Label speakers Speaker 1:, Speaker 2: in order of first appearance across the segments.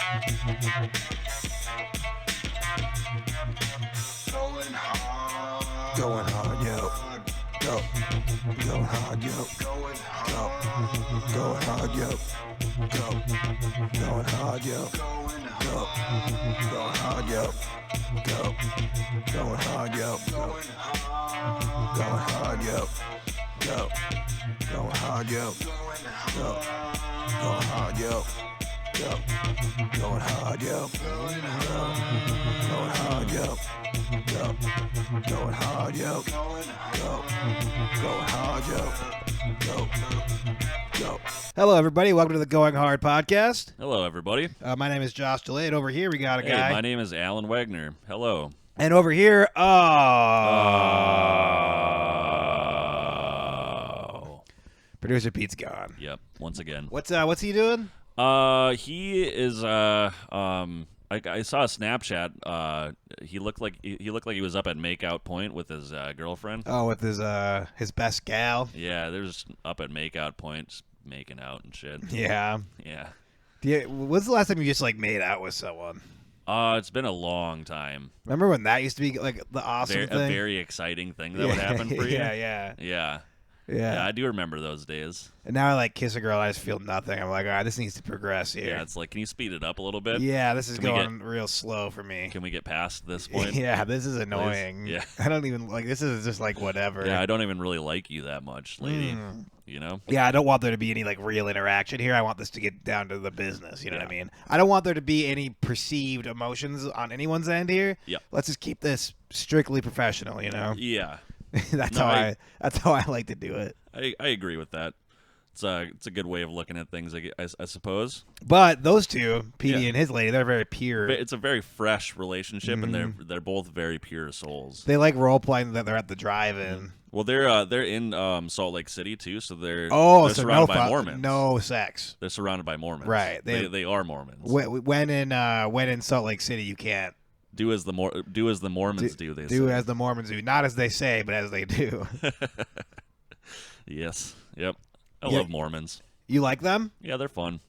Speaker 1: Going hard, yo. Go. Going hard, yo. Go. Going hard, yo. Go. Going hard, yo. Go. Going hard, yo. Go. Going hard, yo. Go. Going hard, yo. Go. Going hard, yo. Go. Going hard, yo. Go. Going hard, yo. Go. Going hard, yo. Go. Going hard, yo. Go. Going hard, yo. Go. Go.
Speaker 2: Hello, everybody. Welcome to the Going Hard podcast.
Speaker 3: Hello, everybody.
Speaker 2: My name is Josh Delayed. Over here, we got a
Speaker 3: Hey,
Speaker 2: guy.
Speaker 3: my name is Alan Wagner. Hello.
Speaker 2: And over here, producer Pete's gone.
Speaker 3: Yep. Once again.
Speaker 2: What's he doing?
Speaker 3: He is. I saw a Snapchat. He looked like he was up at makeout point with his girlfriend.
Speaker 2: Oh, with his best gal.
Speaker 3: Yeah, they're just up at makeout point, just making out and shit.
Speaker 2: Yeah.
Speaker 3: Yeah.
Speaker 2: When's the last time you just made out with someone?
Speaker 3: It's been a long time.
Speaker 2: Remember when that used to be like the awesome thing?
Speaker 3: A very exciting thing that would happen for you.
Speaker 2: Yeah.
Speaker 3: Yeah, I do remember those days.
Speaker 2: And now I kiss a girl and I just feel nothing. I'm like, all right, this needs to progress here.
Speaker 3: Yeah, it's like, can you speed it up a little bit?
Speaker 2: Yeah, this is going real slow for me.
Speaker 3: Can we get past this point?
Speaker 2: Yeah, this is annoying.
Speaker 3: Yeah.
Speaker 2: I don't even this is just whatever.
Speaker 3: Yeah, I don't even really like you that much, lady. You know?
Speaker 2: Yeah, I don't want there to be any real interaction here. I want this to get down to the business. You know what I mean? I don't want there to be any perceived emotions on anyone's end here.
Speaker 3: Yeah.
Speaker 2: Let's just keep this strictly professional. You know?
Speaker 3: Yeah.
Speaker 2: That's how I like to do it.
Speaker 3: I agree with that. It's a good way of looking at things, I suppose.
Speaker 2: But those two, Petey and his lady, they're very pure.
Speaker 3: It's a very fresh relationship, and they're both very pure souls.
Speaker 2: They like role playing that they're at the drive-in.
Speaker 3: Well, they're in Salt Lake City too, so they're surrounded by Mormons.
Speaker 2: No sex.
Speaker 3: They're surrounded by Mormons.
Speaker 2: Right.
Speaker 3: They are Mormons.
Speaker 2: When in Salt Lake City, you can't
Speaker 3: do as the Mormons do. They
Speaker 2: do
Speaker 3: say.
Speaker 2: as the Mormons do, not as they say, but as they do.
Speaker 3: Yes. Yep. I love Mormons.
Speaker 2: You like them?
Speaker 3: Yeah, they're fun.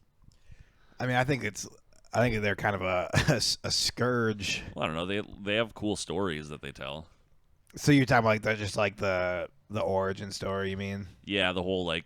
Speaker 2: I mean, I think they're kind of a scourge.
Speaker 3: Well, I don't know. They have cool stories that they tell.
Speaker 2: So you're talking about just the origin story, you mean?
Speaker 3: Yeah, the whole hat,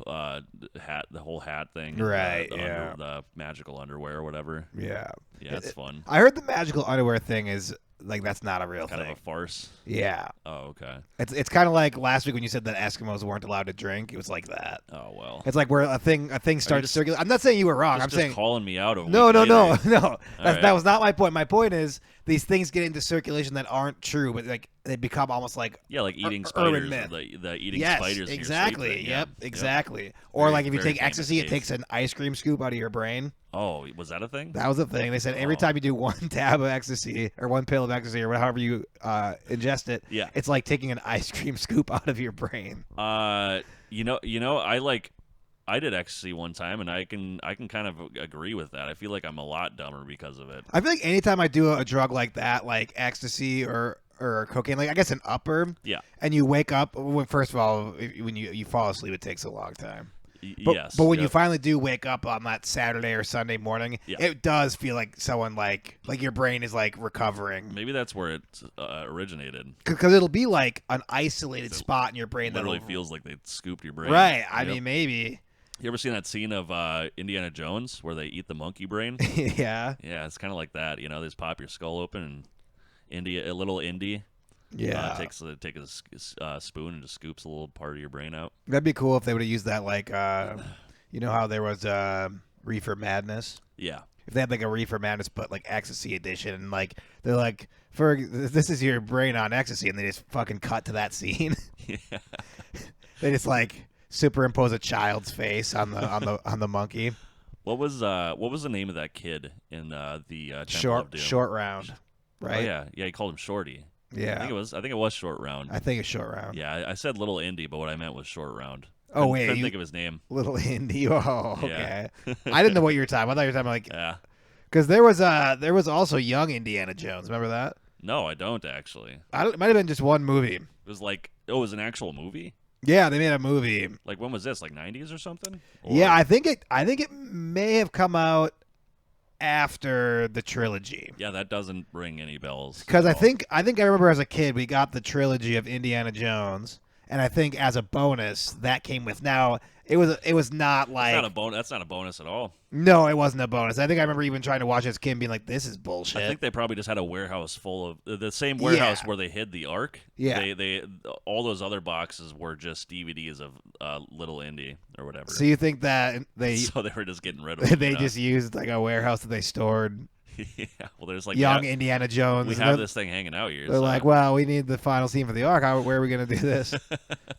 Speaker 3: the whole hat thing,
Speaker 2: right?
Speaker 3: The magical underwear or whatever.
Speaker 2: Yeah,
Speaker 3: it's fun.
Speaker 2: I heard the magical underwear thing is that's not a real thing.
Speaker 3: Kind of a farce.
Speaker 2: Yeah.
Speaker 3: Oh, okay.
Speaker 2: It's kind of like last week when you said that Eskimos weren't allowed to drink. It was like that.
Speaker 3: Oh well.
Speaker 2: It's like where a thing started to circulate. I'm not saying you were wrong. I'm saying
Speaker 3: calling me out over.
Speaker 2: No.
Speaker 3: Right.
Speaker 2: That was not my point. My point is these things get into circulation that aren't true, but they become almost like
Speaker 3: eating
Speaker 2: urban
Speaker 3: spiders.
Speaker 2: myth.
Speaker 3: The eating
Speaker 2: yes,
Speaker 3: spiders.
Speaker 2: Exactly.
Speaker 3: In
Speaker 2: Yep. Exactly. Or
Speaker 3: very,
Speaker 2: if you take
Speaker 3: famous
Speaker 2: ecstasy,
Speaker 3: case.
Speaker 2: it takes an ice cream scoop out of your brain.
Speaker 3: Oh, was that a thing?
Speaker 2: That was a thing. They said every time you do one tab of ecstasy or one pill of ecstasy or however you ingest it, it's like taking an ice cream scoop out of your brain.
Speaker 3: I did ecstasy one time, and I can kind of agree with that. I feel like I'm a lot dumber because of it.
Speaker 2: I feel like anytime I do a drug like that, like ecstasy or cocaine, I guess an upper, and you wake up, first of all, when you fall asleep, it takes a long time. But when you finally do wake up on that Saturday or Sunday morning, it does feel like someone like your brain is recovering.
Speaker 3: Maybe that's where it originated.
Speaker 2: Because it'll be like an isolated spot in your brain that
Speaker 3: literally feels like they scooped your brain.
Speaker 2: Right. I mean, maybe.
Speaker 3: You ever seen that scene of Indiana Jones where they eat the monkey brain?
Speaker 2: Yeah.
Speaker 3: Yeah, it's kind of like that. They just pop your skull open and a little Indy.
Speaker 2: Yeah.
Speaker 3: Takes a spoon and just scoops a little part of your brain out.
Speaker 2: That'd be cool if they would have used that how there was Reefer Madness?
Speaker 3: Yeah.
Speaker 2: If they had a Reefer Madness but ecstasy edition, and they're like, this is your brain on ecstasy, and they just fucking cut to that scene.
Speaker 3: Yeah.
Speaker 2: They just superimpose a child's face on the monkey.
Speaker 3: What was the name of that kid in the Temple of Doom?
Speaker 2: Short Round, right?
Speaker 3: Oh, yeah. He called him Shorty.
Speaker 2: Yeah,
Speaker 3: I think it was Short Round.
Speaker 2: I think it's Short Round.
Speaker 3: Yeah, I said Little Indy, but what I meant was Short Round.
Speaker 2: Oh wait,
Speaker 3: couldn't think of his name.
Speaker 2: Little Indy. Oh, okay.
Speaker 3: Yeah.
Speaker 2: I didn't know what you were talking about. I thought you were talking
Speaker 3: yeah,
Speaker 2: because there was also Young Indiana Jones. Remember that?
Speaker 3: No, I don't actually.
Speaker 2: It might have been just one movie.
Speaker 3: It was it was an actual movie.
Speaker 2: Yeah, they made a movie.
Speaker 3: When was this? 90s or something? Or...
Speaker 2: Yeah, I think it may have come out after the trilogy.
Speaker 3: Yeah, that doesn't ring any bells.
Speaker 2: Because I think I remember as a kid we got the trilogy of Indiana Jones, and I think as a bonus that came with. Now it was not like
Speaker 3: that's not a bonus at all.
Speaker 2: No, it wasn't a bonus. I think I remember even trying to watch it as a kid and being like, "This is bullshit."
Speaker 3: I think they probably just had a warehouse full of the same warehouse where they hid the Ark.
Speaker 2: Yeah,
Speaker 3: they all those other boxes were just DVDs of Little Indy or whatever.
Speaker 2: So you think that
Speaker 3: so they were just getting rid of them?
Speaker 2: They just used like a warehouse that they stored.
Speaker 3: Yeah, well, there's like
Speaker 2: young Indiana Jones.
Speaker 3: We have this thing hanging out here.
Speaker 2: They're like, well, we need the final scene for the Ark. Where are we going to do this?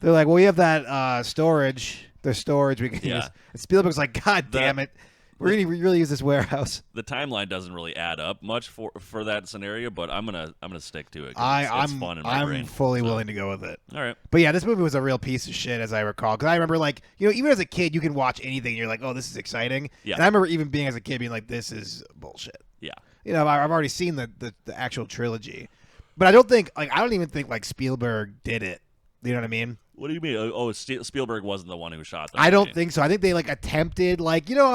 Speaker 2: They're like, well, we have that storage. There's storage we can use. And Spielberg's like, God damn it. We're going to really use this warehouse.
Speaker 3: The timeline doesn't really add up much for that scenario, but I'm gonna stick to it. It's fun in my brain.
Speaker 2: I'm fully willing to go with it.
Speaker 3: All right.
Speaker 2: But yeah, this movie was a real piece of shit, as I recall. Because I remember, like, even as a kid, you can watch anything. And you're like, oh, this is exciting. Yeah. And I remember even being as a kid being like, this is bullshit.
Speaker 3: Yeah.
Speaker 2: I've already seen the actual trilogy, but I don't even think like Spielberg did it. You know what I mean?
Speaker 3: What do you mean? Oh, Spielberg wasn't the one who shot them.
Speaker 2: I don't think so. I think they like attempted, like, I don't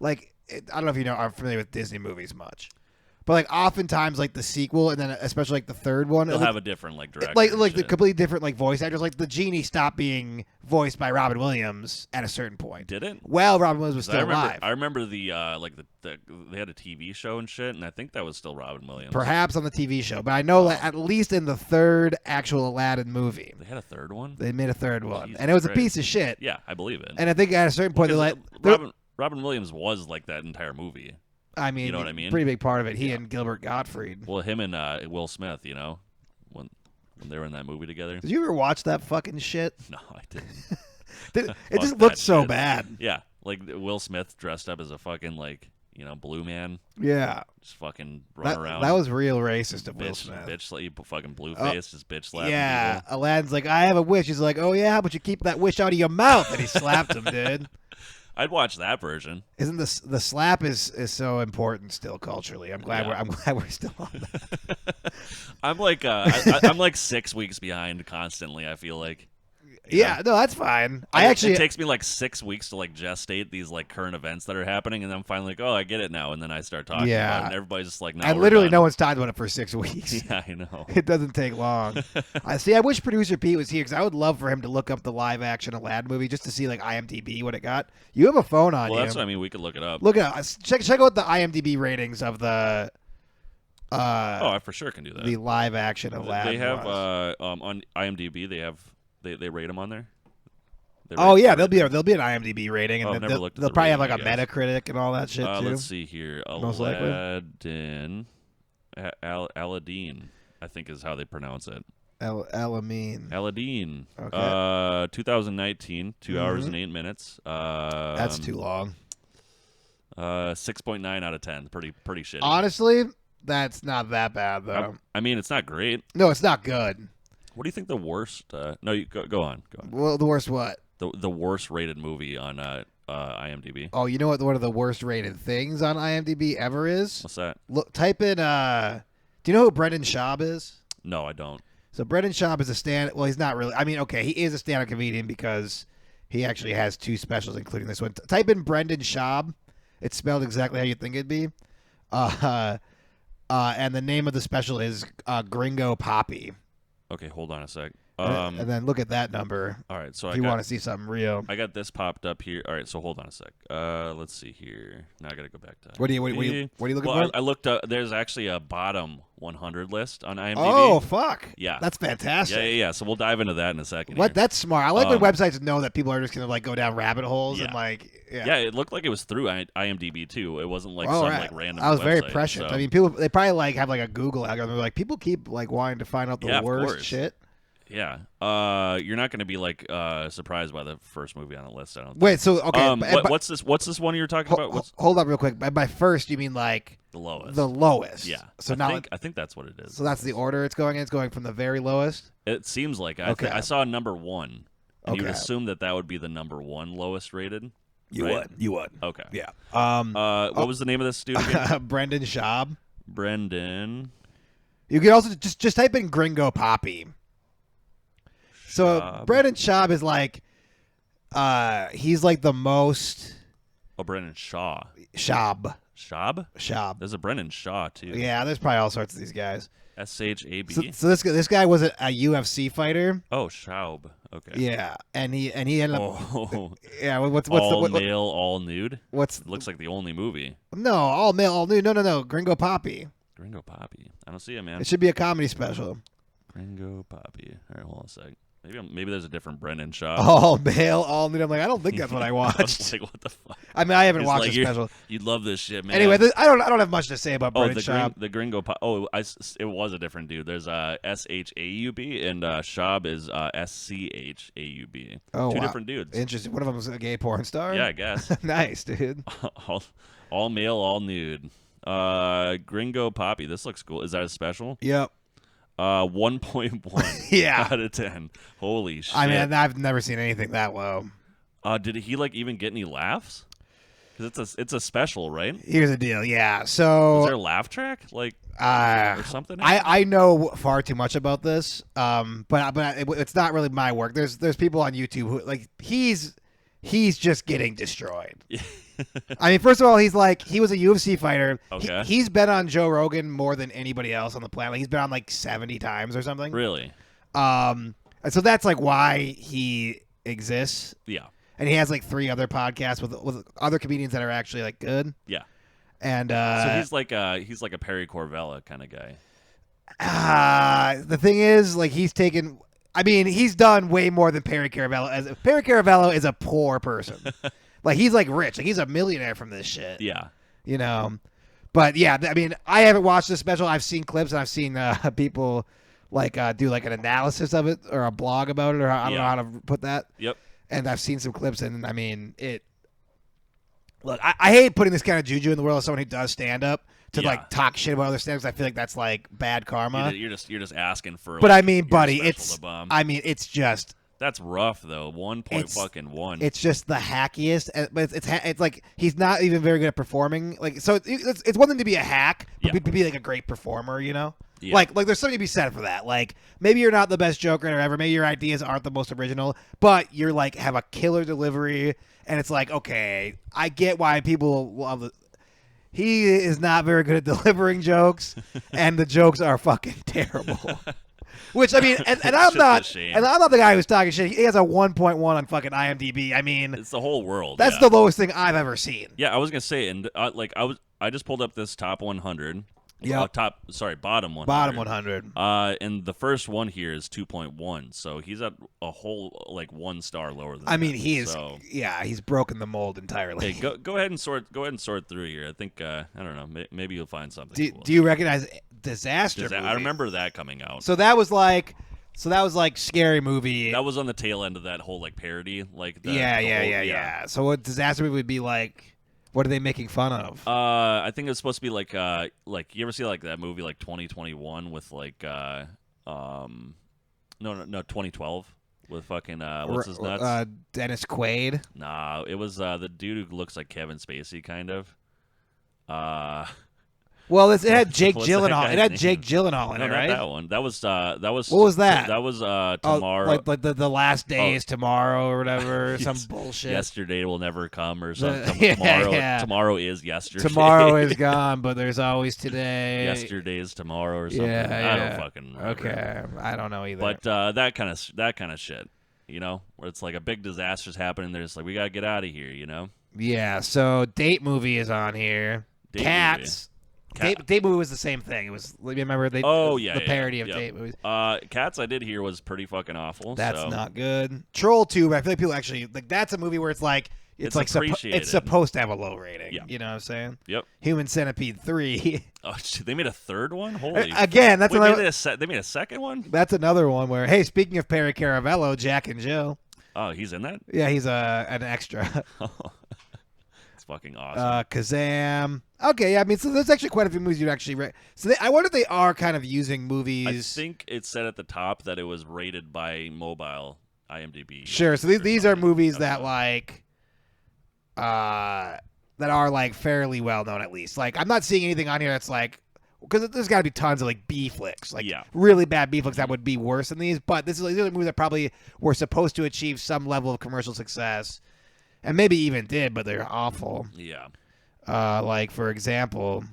Speaker 2: know if are familiar with Disney movies much, but like oftentimes like the sequel and then especially like the third one,
Speaker 3: they'll have a different like director,
Speaker 2: like the completely different like voice actors. Like the genie stopped being voiced by Robin Williams at a certain point.
Speaker 3: Did it?
Speaker 2: Well, Robin Williams was still alive.
Speaker 3: I remember the they had a TV show and shit, and I think that was still Robin Williams.
Speaker 2: Perhaps on the TV show, but I know that at least in the third actual Aladdin movie,
Speaker 3: they had a third one.
Speaker 2: They made a third one, and it was a piece of shit.
Speaker 3: Yeah, I believe it.
Speaker 2: And I think at a certain point,
Speaker 3: Robin Williams was like that entire movie.
Speaker 2: I mean,
Speaker 3: you know what I mean?
Speaker 2: Pretty big part of it. He and Gilbert Gottfried.
Speaker 3: Well, him and Will Smith, when they were in that movie together.
Speaker 2: Did you ever watch that fucking shit?
Speaker 3: No, I didn't.
Speaker 2: It just looked so bad.
Speaker 3: Yeah, like Will Smith dressed up as a fucking blue man.
Speaker 2: Yeah,
Speaker 3: just fucking run around.
Speaker 2: That was real racist of Will Smith.
Speaker 3: Fucking blue face, just bitch slapping.
Speaker 2: Yeah,
Speaker 3: people.
Speaker 2: Aladdin's like, I have a wish. He's like, oh yeah, but you keep that wish out of your mouth, and he slapped him, dude.
Speaker 3: I'd watch that version.
Speaker 2: Isn't the slap is so important still culturally? I'm glad we're still on that.
Speaker 3: I'm like 6 weeks behind constantly. I feel like.
Speaker 2: Yeah, no, that's fine.
Speaker 3: It takes me like 6 weeks to like gestate these like current events that are happening, and then I'm finally like, oh, I get it now, and then I start talking about it, and everybody's just like, no.
Speaker 2: And literally, no one's talked about it for 6 weeks.
Speaker 3: Yeah, I know.
Speaker 2: It doesn't take long. I wish producer Pete was here because I would love for him to look up the live action Aladdin movie just to see like IMDb what it got. You have a phone on you.
Speaker 3: Well, that's what I mean. We could look it up.
Speaker 2: Look at check out the IMDb ratings of the.
Speaker 3: I for sure can do that.
Speaker 2: The live action Aladdin.
Speaker 3: They have on IMDb. They rate them on there.
Speaker 2: There'll be an IMDb rating, and they'll probably have like a
Speaker 3: rating,
Speaker 2: Metacritic and all that shit too.
Speaker 3: Let's see here, Aladdin, Aladdin, I think is how they pronounce it. Aladdin. Okay. 2019, 2 hours and 8 minutes.
Speaker 2: That's too long.
Speaker 3: 6.9 out of 10. Pretty shitty.
Speaker 2: Honestly, that's not that bad though.
Speaker 3: I mean, it's not great.
Speaker 2: No, it's not good.
Speaker 3: What do you think the worst? No, you go on.
Speaker 2: Well, the worst what?
Speaker 3: The worst rated movie on IMDb.
Speaker 2: Oh, you know what? One of the worst rated things on IMDb ever is?
Speaker 3: What's that?
Speaker 2: Type in. Do you know who Brendan Schaub is?
Speaker 3: No, I don't.
Speaker 2: So Brendan Schaub is a stand. Well, he's not really. I mean, okay, he is a stand-up comedian because he actually has 2 specials, including this one. Type in Brendan Schaub. It's spelled exactly how you think it'd be. And the name of the special is Gringo Poppy.
Speaker 3: Okay, hold on a sec.
Speaker 2: And then look at that number.
Speaker 3: All right, so
Speaker 2: if you want to see something real.
Speaker 3: I got this popped up here. All right, so hold on a sec. Let's see here. Now I got to go back to.
Speaker 2: What are you looking for?
Speaker 3: I looked up. There's actually a bottom 100 list on IMDb.
Speaker 2: Oh fuck!
Speaker 3: Yeah,
Speaker 2: that's fantastic.
Speaker 3: Yeah. So we'll dive into that in a second.
Speaker 2: What? That's smart. I like when websites know that people are just gonna like go down rabbit holes and like.
Speaker 3: Yeah, it looked like it was through IMDb too. It wasn't like like random.
Speaker 2: I was
Speaker 3: website,
Speaker 2: very prescient. So. I mean, people they probably like have like a Google algorithm. Like people keep like wanting to find out the worst shit.
Speaker 3: Yeah. You're not going to be like surprised by the first movie on the list. I don't.
Speaker 2: Wait. So okay.
Speaker 3: What's this one you're talking about?
Speaker 2: Hold up real quick. By first, you mean like
Speaker 3: the lowest?
Speaker 2: The lowest.
Speaker 3: Yeah.
Speaker 2: So
Speaker 3: I think that's what it is.
Speaker 2: So that's the order it's going in. It's going from the very lowest.
Speaker 3: It seems like I saw number 1, and you would assume that would be the number 1 lowest rated.
Speaker 2: You would.
Speaker 3: Okay.
Speaker 2: Yeah.
Speaker 3: What was the name of this dude again?
Speaker 2: Brendan Schaub.
Speaker 3: Brendan.
Speaker 2: You can also just type in Gringo Poppy. So Brendan Schaub is like, he's like the most.
Speaker 3: Oh, Brendan Shaw.
Speaker 2: Schaub.
Speaker 3: Schaub?
Speaker 2: Schaub.
Speaker 3: There's a Brendan Shaw too.
Speaker 2: Yeah, there's probably all sorts of these guys.
Speaker 3: SHAB.
Speaker 2: So this guy was a UFC fighter.
Speaker 3: Oh, Schaub. Okay.
Speaker 2: Yeah, and he ended up. Yeah, what's
Speaker 3: all
Speaker 2: the
Speaker 3: male, all nude?
Speaker 2: What's
Speaker 3: looks like the only movie?
Speaker 2: No, all male, all nude. No. Gringo Poppy.
Speaker 3: Gringo Poppy. I don't see it, man.
Speaker 2: It should be a comedy special.
Speaker 3: Gringo Poppy. All right, hold on a sec. Maybe there's a different Brendan Shaw.
Speaker 2: All male, all nude. I'm like, I don't think that's what I watched.
Speaker 3: I was like, what the fuck?
Speaker 2: I mean, I haven't watched
Speaker 3: like,
Speaker 2: the special.
Speaker 3: You'd love this shit, man.
Speaker 2: Anyway, I don't have much to say about Brendan Shaw.
Speaker 3: The Gringo Poppy. It was a different dude. There's SHAUB and Schaub is SCHAUB.
Speaker 2: Oh,
Speaker 3: Two
Speaker 2: wow.
Speaker 3: different dudes.
Speaker 2: Interesting. One of them was a gay porn star.
Speaker 3: Yeah, I guess.
Speaker 2: Nice, dude.
Speaker 3: all male, all nude. Gringo Poppy. This looks cool. Is that a special?
Speaker 2: Yep.
Speaker 3: 1.1
Speaker 2: yeah.
Speaker 3: out of 10. Holy shit.
Speaker 2: I mean, I've never seen anything that low.
Speaker 3: Did he even get any laughs? Because it's a special, right?
Speaker 2: Here's the deal. Yeah. So
Speaker 3: is there a laugh track or something?
Speaker 2: I know far too much about this. But it's not really my work. There's people on YouTube who he's just getting destroyed. I mean, first of all, he was a UFC fighter.
Speaker 3: Okay.
Speaker 2: He's been on Joe Rogan more than anybody else on the planet. He's been on 70 times or something.
Speaker 3: Really?
Speaker 2: And so that's why he exists.
Speaker 3: Yeah.
Speaker 2: And he has 3 other podcasts with other comedians that are actually good.
Speaker 3: Yeah.
Speaker 2: And
Speaker 3: so he's like a Perry Corvella kind of guy.
Speaker 2: The thing is, he's taken. I mean, he's done way more than Perry Caravello. Perry Caravello is a poor person. He's rich. He's a millionaire from this shit.
Speaker 3: Yeah.
Speaker 2: You know. But yeah, I mean, I haven't watched the special. I've seen clips and I've seen people do an analysis of it or a blog about it, or I don't know how to put that.
Speaker 3: Yep.
Speaker 2: And I've seen some clips, and I mean, Look, I hate putting this kind of juju in the world of someone who does stand up to talk shit about other stand-ups. I feel like that's bad karma.
Speaker 3: You're just asking for.
Speaker 2: But I mean, buddy, it's just.
Speaker 3: That's rough though. 1.1.
Speaker 2: It's just the hackiest, but it's he's not even very good at performing. So it's one thing to be a hack, but to be a great performer, you know. Yeah. There's something to be said for that. Maybe you're not the best joker ever. Maybe your ideas aren't the most original, but you're have a killer delivery, and it's okay, I get why people love it. He is not very good at delivering jokes, and the jokes are fucking terrible. Which I mean, and I'm not the guy who's talking shit. He has a 1.1 on fucking IMDb. I mean,
Speaker 3: it's the whole world.
Speaker 2: That's the lowest thing I've ever seen.
Speaker 3: Yeah, I was gonna say, and I just pulled up this top 100.
Speaker 2: Yeah.
Speaker 3: Bottom 100.
Speaker 2: Bottom 100.
Speaker 3: And the first one here is 2.1, so he's at a whole 1 star lower than.
Speaker 2: I mean, he's broken the mold entirely.
Speaker 3: Hey, go ahead and sort through here. I think I don't know. Maybe you'll find something. Cool.
Speaker 2: Do you recognize Disaster Movie?
Speaker 3: I remember that coming out.
Speaker 2: So that was Scary Movie.
Speaker 3: That was on the tail end of that whole parody.
Speaker 2: Yeah. So what Disaster Movie would be like? What are they making fun of?
Speaker 3: I think it's supposed to be like you ever see that movie 2021 with 2012 with fucking what's his nuts?
Speaker 2: Dennis Quaid.
Speaker 3: Nah, it was the dude who looks like Kevin Spacey kind of.
Speaker 2: Well, it had Jake Gyllenhaal. It had Jake Gyllenhaal in it, right?
Speaker 3: Not that one. That was.
Speaker 2: What was that?
Speaker 3: That was tomorrow.
Speaker 2: Like the last day is tomorrow or whatever. Some bullshit.
Speaker 3: Yesterday will never come or something. Tomorrow is yesterday.
Speaker 2: Tomorrow is gone, but there's always today.
Speaker 3: Yesterday is tomorrow or something.
Speaker 2: Yeah.
Speaker 3: I don't fucking remember.
Speaker 2: Okay, I don't know either.
Speaker 3: But that kind of shit, where it's a big disaster's happening. They're just we gotta get out of here,
Speaker 2: Yeah. So Date Movie is on here. Cats. Date Movie was the same thing. It was. Remember the parody of Date Movies.
Speaker 3: Cats I did hear was pretty fucking awful.
Speaker 2: That's not good. Troll 2, I feel like people actually that's a movie where it's it's supposed to have a low rating. Yeah. You know what I'm saying?
Speaker 3: Yep.
Speaker 2: Human Centipede 3.
Speaker 3: Oh, they made a third one? Holy.
Speaker 2: Again, that's another.
Speaker 3: They made a second one?
Speaker 2: That's another one where speaking of Perry Caravello, Jack and Jill.
Speaker 3: Oh, he's in that?
Speaker 2: Yeah, he's an extra.
Speaker 3: Fucking awesome.
Speaker 2: Kazam. Okay, yeah, I mean, so there's actually quite a few movies you'd actually I wonder if they are kind of using movies.
Speaker 3: I think it said at the top that it was rated by mobile IMDb.
Speaker 2: Sure, so these are movies that that are fairly well known at least. I'm not seeing anything on here that's because there's got to be tons of B flicks, really bad B flicks that would be worse than these. But these are movies that probably were supposed to achieve some level of commercial success. And maybe even did, but they're awful.
Speaker 3: Yeah.
Speaker 2: Like for example,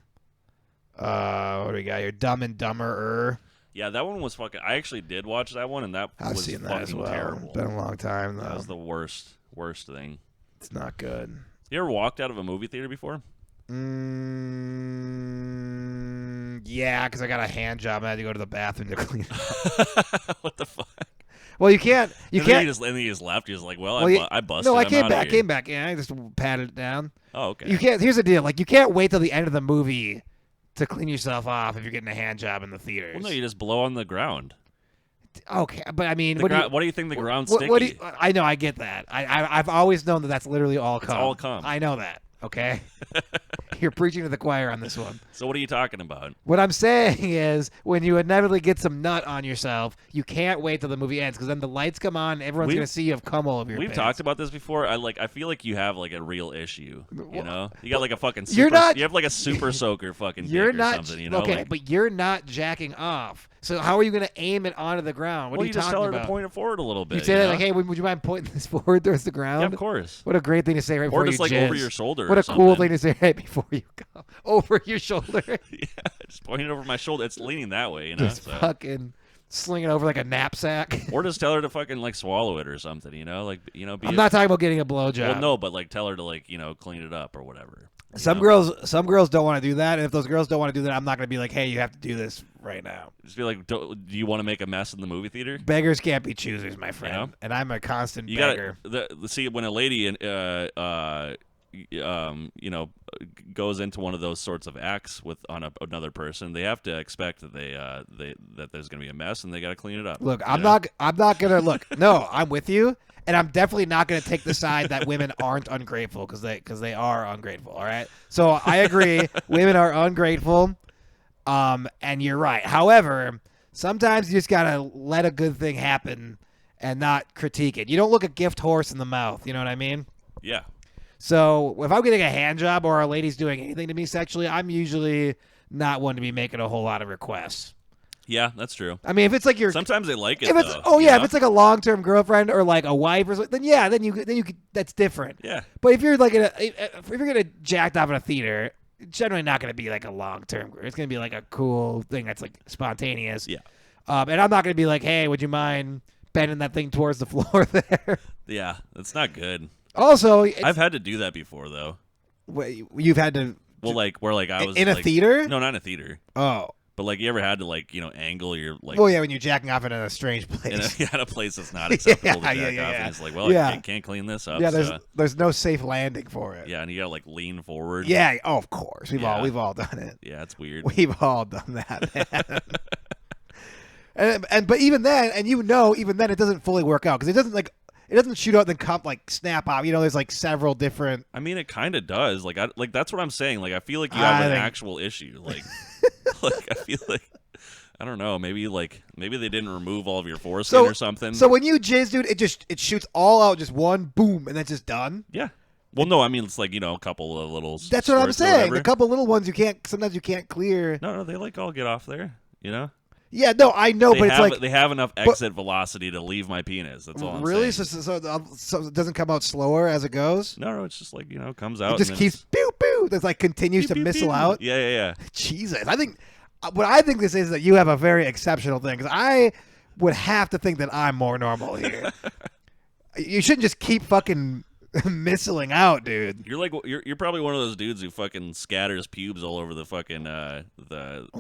Speaker 2: what do we got here? Dumb and Dumber.
Speaker 3: Yeah, that one was fucking. I actually did watch that one, and that
Speaker 2: I've
Speaker 3: was
Speaker 2: seen
Speaker 3: fucking
Speaker 2: that as well.
Speaker 3: terrible.
Speaker 2: It's been a long time though.
Speaker 3: That was the worst thing.
Speaker 2: It's not good.
Speaker 3: You ever walked out of a movie theater before?
Speaker 2: Yeah, because I got a hand job. I had to go to the bathroom to clean it up.
Speaker 3: What the fuck?
Speaker 2: Well, you can't.
Speaker 3: And then you just left. You're just like, well, I busted.
Speaker 2: No, I
Speaker 3: came
Speaker 2: came back. Yeah, I just patted it down.
Speaker 3: Oh, okay.
Speaker 2: You can't. Here's the deal. Like, you can't wait till the end of the movie to clean yourself off if you're getting a hand job in the theaters.
Speaker 3: Well, no, you just blow on the ground.
Speaker 2: Okay, but I mean,
Speaker 3: what do you think the ground's sticky?
Speaker 2: I know, I get that. I've always known that that's literally all cum.
Speaker 3: It's all cum.
Speaker 2: I know that. Okay. You're preaching to the choir on this one.
Speaker 3: So what are you talking about?
Speaker 2: What I'm saying is, when you inevitably get some nut on yourself, you can't wait till the movie ends, because then the lights come on, and everyone's going to see you have cum all over your pants.
Speaker 3: We've talked about this before. I feel like you have like a real issue. You know, you got like a fucking.
Speaker 2: You
Speaker 3: have like a super soaker fucking.
Speaker 2: You're
Speaker 3: dick or
Speaker 2: not
Speaker 3: something, you know?
Speaker 2: okay,
Speaker 3: like,
Speaker 2: but you're not jacking off. So how are you going to aim it onto the ground? What are you talking about?
Speaker 3: Just tell her to point it forward a little bit.
Speaker 2: You say that like, hey, would you mind pointing this forward towards the ground?
Speaker 3: Yeah, of course.
Speaker 2: What a great thing to say right before you jizz.
Speaker 3: Or just like over your shoulder.
Speaker 2: What
Speaker 3: a
Speaker 2: cool thing to say right before you go over your shoulder.
Speaker 3: Yeah, just point it over my shoulder. It's leaning that way, you know.
Speaker 2: Just fucking sling it over like a knapsack.
Speaker 3: Or just tell her to fucking like swallow it or something, you know, like
Speaker 2: I'm not talking about getting a blowjob.
Speaker 3: Well, no, but like tell her to like clean it up or whatever.
Speaker 2: Some girls don't want to do that, and if those girls don't want to do that, I'm not going to be like, hey, you have to do this right now.
Speaker 3: Just be like, do you want to make a mess in the movie theater?
Speaker 2: Beggars can't be choosers, my friend, and I'm a constant beggar.
Speaker 3: See, when a lady goes into one of those sorts of acts on another person, they have to expect that that there's going to be a mess, and they got to clean it up.
Speaker 2: Look, I'm not going to look. No, I'm with you. And I'm definitely not going to take the side that women aren't ungrateful, because they are ungrateful. All right, so I agree, women are ungrateful, and you're right. However, sometimes you just gotta let a good thing happen and not critique it. You don't look a gift horse in the mouth. You know what I mean?
Speaker 3: Yeah.
Speaker 2: So if I'm getting a hand job or a lady's doing anything to me sexually, I'm usually not one to be making a whole lot of requests.
Speaker 3: Yeah, that's true.
Speaker 2: I mean, if it's like
Speaker 3: sometimes they like it.
Speaker 2: If it's if it's like a long-term girlfriend or like a wife or something, then you could, that's different.
Speaker 3: Yeah.
Speaker 2: But if you're like if you're gonna jacked off in a theater, it's generally not gonna be like a long-term. It's gonna be like a cool thing that's like spontaneous.
Speaker 3: Yeah.
Speaker 2: And I'm not gonna be like, hey, would you mind bending that thing towards the floor there?
Speaker 3: Yeah, that's not good.
Speaker 2: Also,
Speaker 3: I've had to do that before though.
Speaker 2: You've had to.
Speaker 3: Well, like where like I was
Speaker 2: in a theater.
Speaker 3: No, not in a theater.
Speaker 2: Oh.
Speaker 3: But like, you ever had to like angle your like?
Speaker 2: Well, yeah, when you're jacking off in a strange place.
Speaker 3: In a place that's not acceptable to jack off, and it's like, well, I can't clean this up.
Speaker 2: Yeah, there's no safe landing for it.
Speaker 3: Yeah, and you gotta like lean forward.
Speaker 2: Yeah, of course, we've all done it.
Speaker 3: Yeah, it's weird.
Speaker 2: We've all done that. But even then, it doesn't fully work out, because it doesn't shoot out and then snap off. There's like several different.
Speaker 3: I mean, it kind of does. Like that's what I'm saying. Like I feel like you have an actual issue. Like. Like I feel like I don't know, maybe they didn't remove all of your foreskin or something.
Speaker 2: So when you jizz, dude, it shoots all out, just one boom, and that's just done.
Speaker 3: Yeah. Well, no, I mean it's like a couple of little.
Speaker 2: That's what I'm saying. A couple little ones sometimes you can't clear.
Speaker 3: No, they all get off there.
Speaker 2: Yeah, no, I know, but it's like
Speaker 3: they have enough exit velocity to leave my penis. That's all I'm saying.
Speaker 2: Really? So it doesn't come out slower as it goes?
Speaker 3: No, it's just like comes out.
Speaker 2: It just keeps pew pew. That's like continues to missile out.
Speaker 3: Yeah.
Speaker 2: Jesus, I think this is that you have a very exceptional thing, because I would have to think that I'm more normal here. You shouldn't just keep fucking missiling out, dude.
Speaker 3: You're probably one of those dudes who fucking scatters pubes all over the fucking the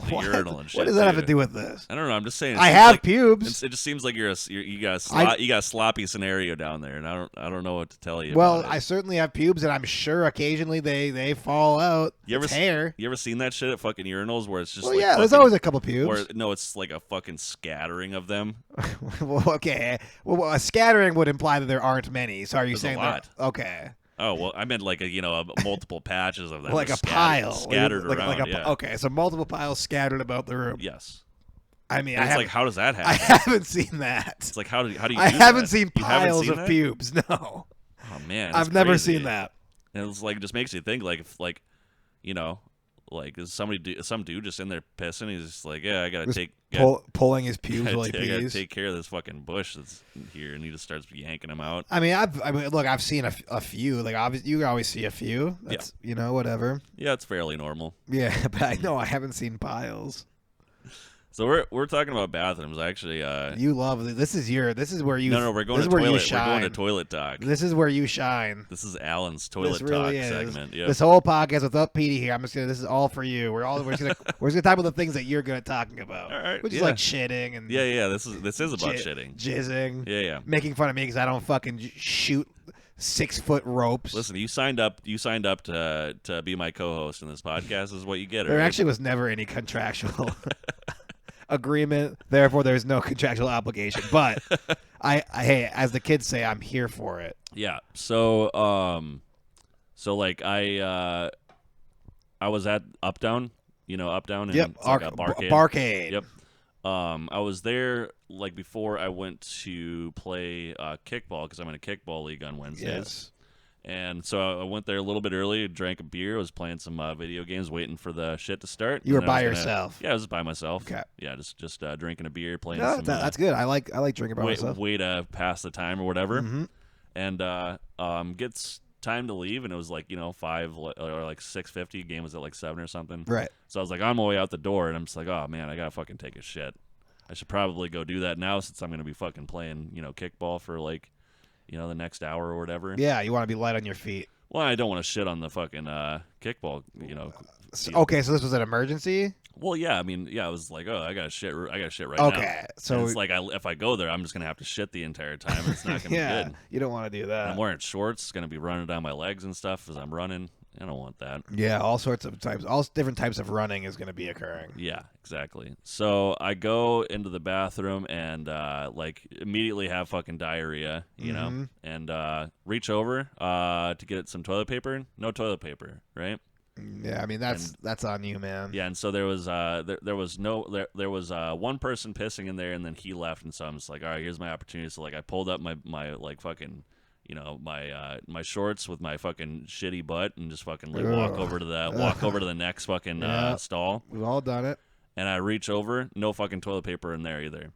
Speaker 3: urinal and shit.
Speaker 2: What does that have to do with this?
Speaker 3: I don't know. I'm just saying.
Speaker 2: I have pubes.
Speaker 3: It just seems like you got a sloppy scenario down there, and I don't know what to tell you.
Speaker 2: Well, I certainly have pubes, and I'm sure occasionally they fall out. Hair.
Speaker 3: You ever seen that shit at fucking urinals where it's just
Speaker 2: there's always a couple pubes.
Speaker 3: It's like a fucking scattering of them.
Speaker 2: Well, okay. Well, a scattering would imply that there aren't many. So are you saying that? Okay.
Speaker 3: Oh, well, I meant like multiple patches of them.
Speaker 2: Like a pile.
Speaker 3: Scattered around,
Speaker 2: Okay, so multiple piles scattered about the room.
Speaker 3: Yes.
Speaker 2: I mean,
Speaker 3: it's like, how does that happen?
Speaker 2: I haven't seen that.
Speaker 3: It's like, how do you do
Speaker 2: I haven't
Speaker 3: that?
Speaker 2: seen piles of pubes, no.
Speaker 3: Oh, man.
Speaker 2: I've never seen that.
Speaker 3: And it's like, it just makes you think, like, if, like, Like, is some dude just in there pissing? He's just like, yeah, I gotta
Speaker 2: pulling his pubes while he
Speaker 3: I gotta
Speaker 2: pees.
Speaker 3: take care of this fucking bush that's here, and he just starts yanking him out.
Speaker 2: I mean, look, I've seen a few. Like, obviously, you always see a few. That's whatever.
Speaker 3: Yeah, it's fairly normal.
Speaker 2: Yeah, but I know I haven't seen piles.
Speaker 3: So we're talking about bathrooms. Actually,
Speaker 2: you love this. Is where you
Speaker 3: no we're going to toilet. We're going to toilet talk.
Speaker 2: This is where you shine.
Speaker 3: This is Alan's toilet talk segment. Yep.
Speaker 2: This whole podcast without Petey here. This is all for you. We're just gonna talk about the things that you're good at talking about.
Speaker 3: All right,
Speaker 2: which is like shitting and
Speaker 3: This is about shitting,
Speaker 2: jizzing.
Speaker 3: Yeah.
Speaker 2: Making fun of me because I don't fucking shoot 6-foot ropes.
Speaker 3: Listen, you signed up to be my co-host in this podcast. Is what you get.
Speaker 2: There
Speaker 3: right?
Speaker 2: actually was never any contractual agreement, therefore there's no contractual obligation, but hey, as the kids say, I'm here for it.
Speaker 3: Yeah. So like I was at Uptown, Uptown,
Speaker 2: and
Speaker 3: it's like a barcade.
Speaker 2: Barcade.
Speaker 3: Yep. I was there like before I went to play kickball because I'm in a kickball league on Wednesdays.
Speaker 2: Yes.
Speaker 3: And so I went there a little bit early, drank a beer, was playing some video games, waiting for the shit to start.
Speaker 2: You were by yourself?
Speaker 3: Yeah, I was by myself.
Speaker 2: Okay.
Speaker 3: Yeah, just drinking a beer, playing
Speaker 2: no,
Speaker 3: some...
Speaker 2: that's good. I like drinking by myself.
Speaker 3: Way to pass the time or whatever.
Speaker 2: Mm-hmm.
Speaker 3: And gets time to leave, and it was like, 5 or like 6:50. Game was at like 7 or something.
Speaker 2: Right.
Speaker 3: So I was like on my way out the door, and I'm just like, oh, man, I got to fucking take a shit. I should probably go do that now since I'm going to be fucking playing, kickball for like, the next hour or whatever.
Speaker 2: Yeah, you want to be light on your feet.
Speaker 3: Well, I don't want to shit on the fucking kickball,
Speaker 2: Okay, so this was an emergency?
Speaker 3: Well, yeah, I mean, I was like, oh, I got to shit right now.
Speaker 2: Okay, so
Speaker 3: and it's like if I go there, I'm just gonna have to shit the entire time. It's not gonna be good.
Speaker 2: You don't want to do that.
Speaker 3: And I'm wearing shorts, it's gonna be running down my legs and stuff as I'm running. I don't want that.
Speaker 2: Yeah, all different types of running is gonna be occurring.
Speaker 3: Yeah, exactly. So I go into the bathroom and immediately have fucking diarrhea, know, and reach over to get some toilet paper. No toilet paper, right?
Speaker 2: Yeah, I mean that's on you, man.
Speaker 3: Yeah, and so there was one person pissing in there, and then he left, and so I'm just like, all right, here's my opportunity. So like I pulled up my like fucking my shorts with my fucking shitty butt, and just fucking like walk over to the next fucking stall.
Speaker 2: We've all done it.
Speaker 3: And I reach over, no fucking toilet paper in there either,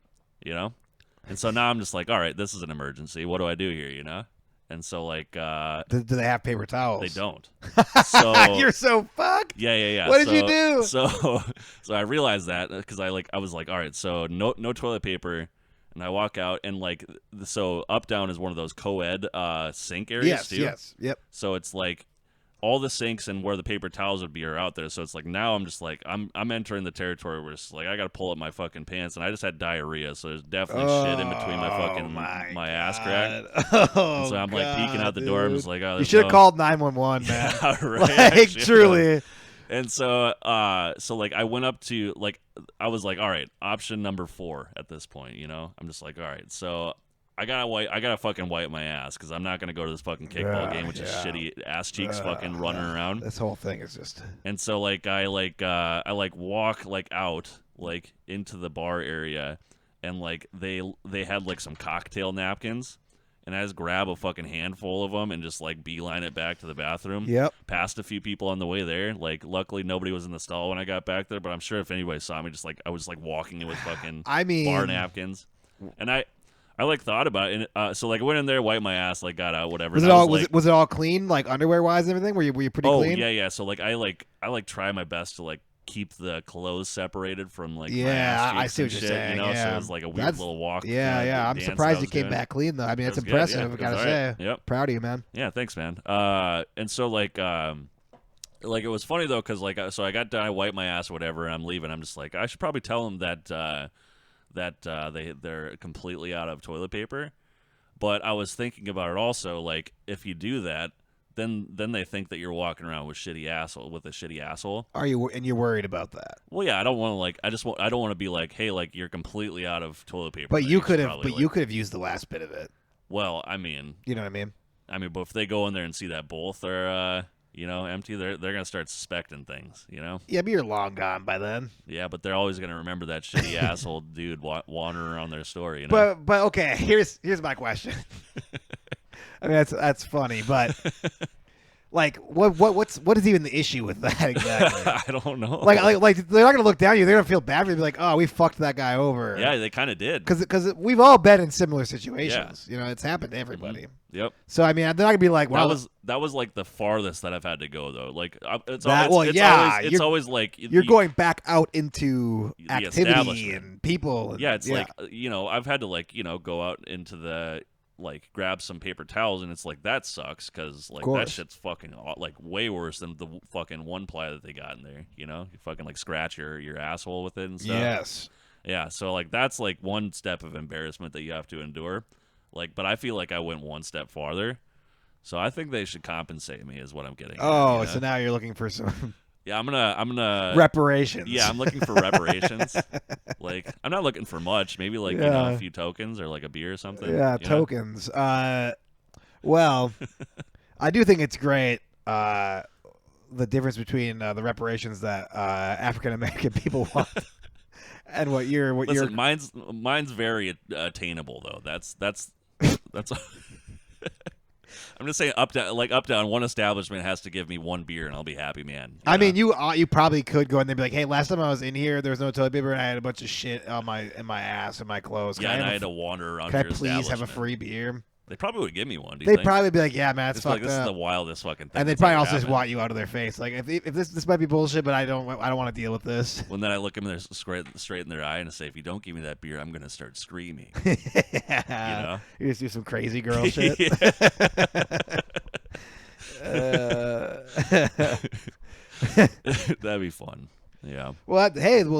Speaker 3: And so now I'm just like, all right, this is an emergency. What do I do here, And so, like...
Speaker 2: do they have paper towels?
Speaker 3: They don't. So
Speaker 2: You're so fucked?
Speaker 3: Yeah.
Speaker 2: What did you do?
Speaker 3: So I realized that because I was like, all right, so no toilet paper. And I walk out, and, like, so Uptown is one of those co-ed sink areas, too.
Speaker 2: Yes, yep.
Speaker 3: So it's, like, all the sinks and where the paper towels would be are out there. So it's like now I'm just like I'm entering the territory where it's like I got to pull up my fucking pants, and I just had diarrhea, so there's definitely shit in between my fucking my ass crack.
Speaker 2: Oh,
Speaker 3: so I'm like peeking out the door. I'm just like, oh,
Speaker 2: you should have called 911, man.
Speaker 3: Right,
Speaker 2: like truly.
Speaker 3: And so like I went up to like I was like, all right, option number 4 at this point. I'm just like, all right, so. I gotta fucking wipe my ass because I'm not gonna go to this fucking kickball game, which is shitty ass cheeks fucking running around.
Speaker 2: This whole thing is just.
Speaker 3: And so like I walk like out like into the bar area, and like they had like some cocktail napkins, and I just grab a fucking handful of them and just like beeline it back to the bathroom.
Speaker 2: Yep.
Speaker 3: Passed a few people on the way there. Like luckily nobody was in the stall when I got back there, but I'm sure if anybody saw me, just like I was like walking in with fucking bar napkins, and I like thought about it, and so like I went in there, wiped my ass, like got out, whatever.
Speaker 2: Was it all clean, like underwear wise and everything? Were you pretty clean?
Speaker 3: Oh yeah. So like I try my best to like keep the clothes separated from like my
Speaker 2: I
Speaker 3: ass
Speaker 2: see what
Speaker 3: you're
Speaker 2: shit, saying.
Speaker 3: So it was like a weird little walk.
Speaker 2: Yeah. I'm surprised you came back clean though. I mean, that's impressive. I gotta say.
Speaker 3: Yep.
Speaker 2: Proud of you, man.
Speaker 3: Yeah, thanks, man. And so like it was funny though, because like so I got done, I wiped my ass, whatever, and I'm leaving. I'm just like I should probably tell them that. They're completely out of toilet paper, but I was thinking about it also. Like, if you do that, then they think that you're walking around with a shitty asshole.
Speaker 2: Are you? And you're worried about that?
Speaker 3: Well, yeah. I don't want to I don't want to be like, hey, like you're completely out of toilet paper.
Speaker 2: But you could have. You could have used the last bit of it.
Speaker 3: Well, I mean,
Speaker 2: you know what I mean.
Speaker 3: But if they go in there and see that both are. Empty, they're gonna start suspecting things,
Speaker 2: Yeah, but you're long gone by then.
Speaker 3: Yeah, but they're always gonna remember that shitty asshole dude wandering around their store,
Speaker 2: But okay, here's my question. I mean that's funny, but Like what is even the issue with that exactly?
Speaker 3: I don't know.
Speaker 2: Like they're not gonna look down at you. They're gonna feel bad for you. Be like, oh, we fucked that guy over.
Speaker 3: Yeah, they kind of did.
Speaker 2: Because we've all been in similar situations. Yeah. It's happened to everybody.
Speaker 3: Mm-hmm. Yep.
Speaker 2: So I mean, they're not gonna be like, well,
Speaker 3: that was like the farthest that I've had to go though. Like it's always like
Speaker 2: you're going back out into activity and people.
Speaker 3: Yeah, it's like I've had to like go out into the. Like grab some paper towels and it's like that sucks because like that shit's fucking like way worse than the fucking 1-ply that they got in there. You fucking like scratch your asshole with it and stuff.
Speaker 2: Yes.
Speaker 3: Yeah. So like that's like one step of embarrassment that you have to endure. Like, but I feel like I went one step farther, so I think they should compensate me. Is what I'm getting.
Speaker 2: Oh, so now you're looking for some.
Speaker 3: Yeah, I'm gonna
Speaker 2: reparations.
Speaker 3: Yeah, I'm looking for reparations. Like, I'm not looking for much. Maybe like a few tokens or like a beer or something.
Speaker 2: Yeah, tokens. Well, I do think it's great. The difference between the reparations that African American people want and what you're.
Speaker 3: Listen, mine's very attainable though. That's. I'm just saying, up down. One establishment has to give me one beer, and I'll be happy, man.
Speaker 2: I mean, you probably could go in there and be like, "Hey, last time I was in here, there was no toilet paper, and I had a bunch of shit on in my ass and my clothes.
Speaker 3: Yeah, and I had to wander around.
Speaker 2: Can I please have a free beer?"
Speaker 3: They probably would give me one.
Speaker 2: They'd probably be like, "Yeah, man, it's fucked
Speaker 3: like, this is the wildest fucking thing."
Speaker 2: And they'd probably also just want you out of their face. Like, if this might be bullshit, but I don't want to deal with this.
Speaker 3: Well, then I look them straight in their eye and say, "If you don't give me that beer, I'm gonna start screaming."
Speaker 2: Yeah. You just do some crazy girl shit.
Speaker 3: That'd be fun. Yeah.
Speaker 2: Well,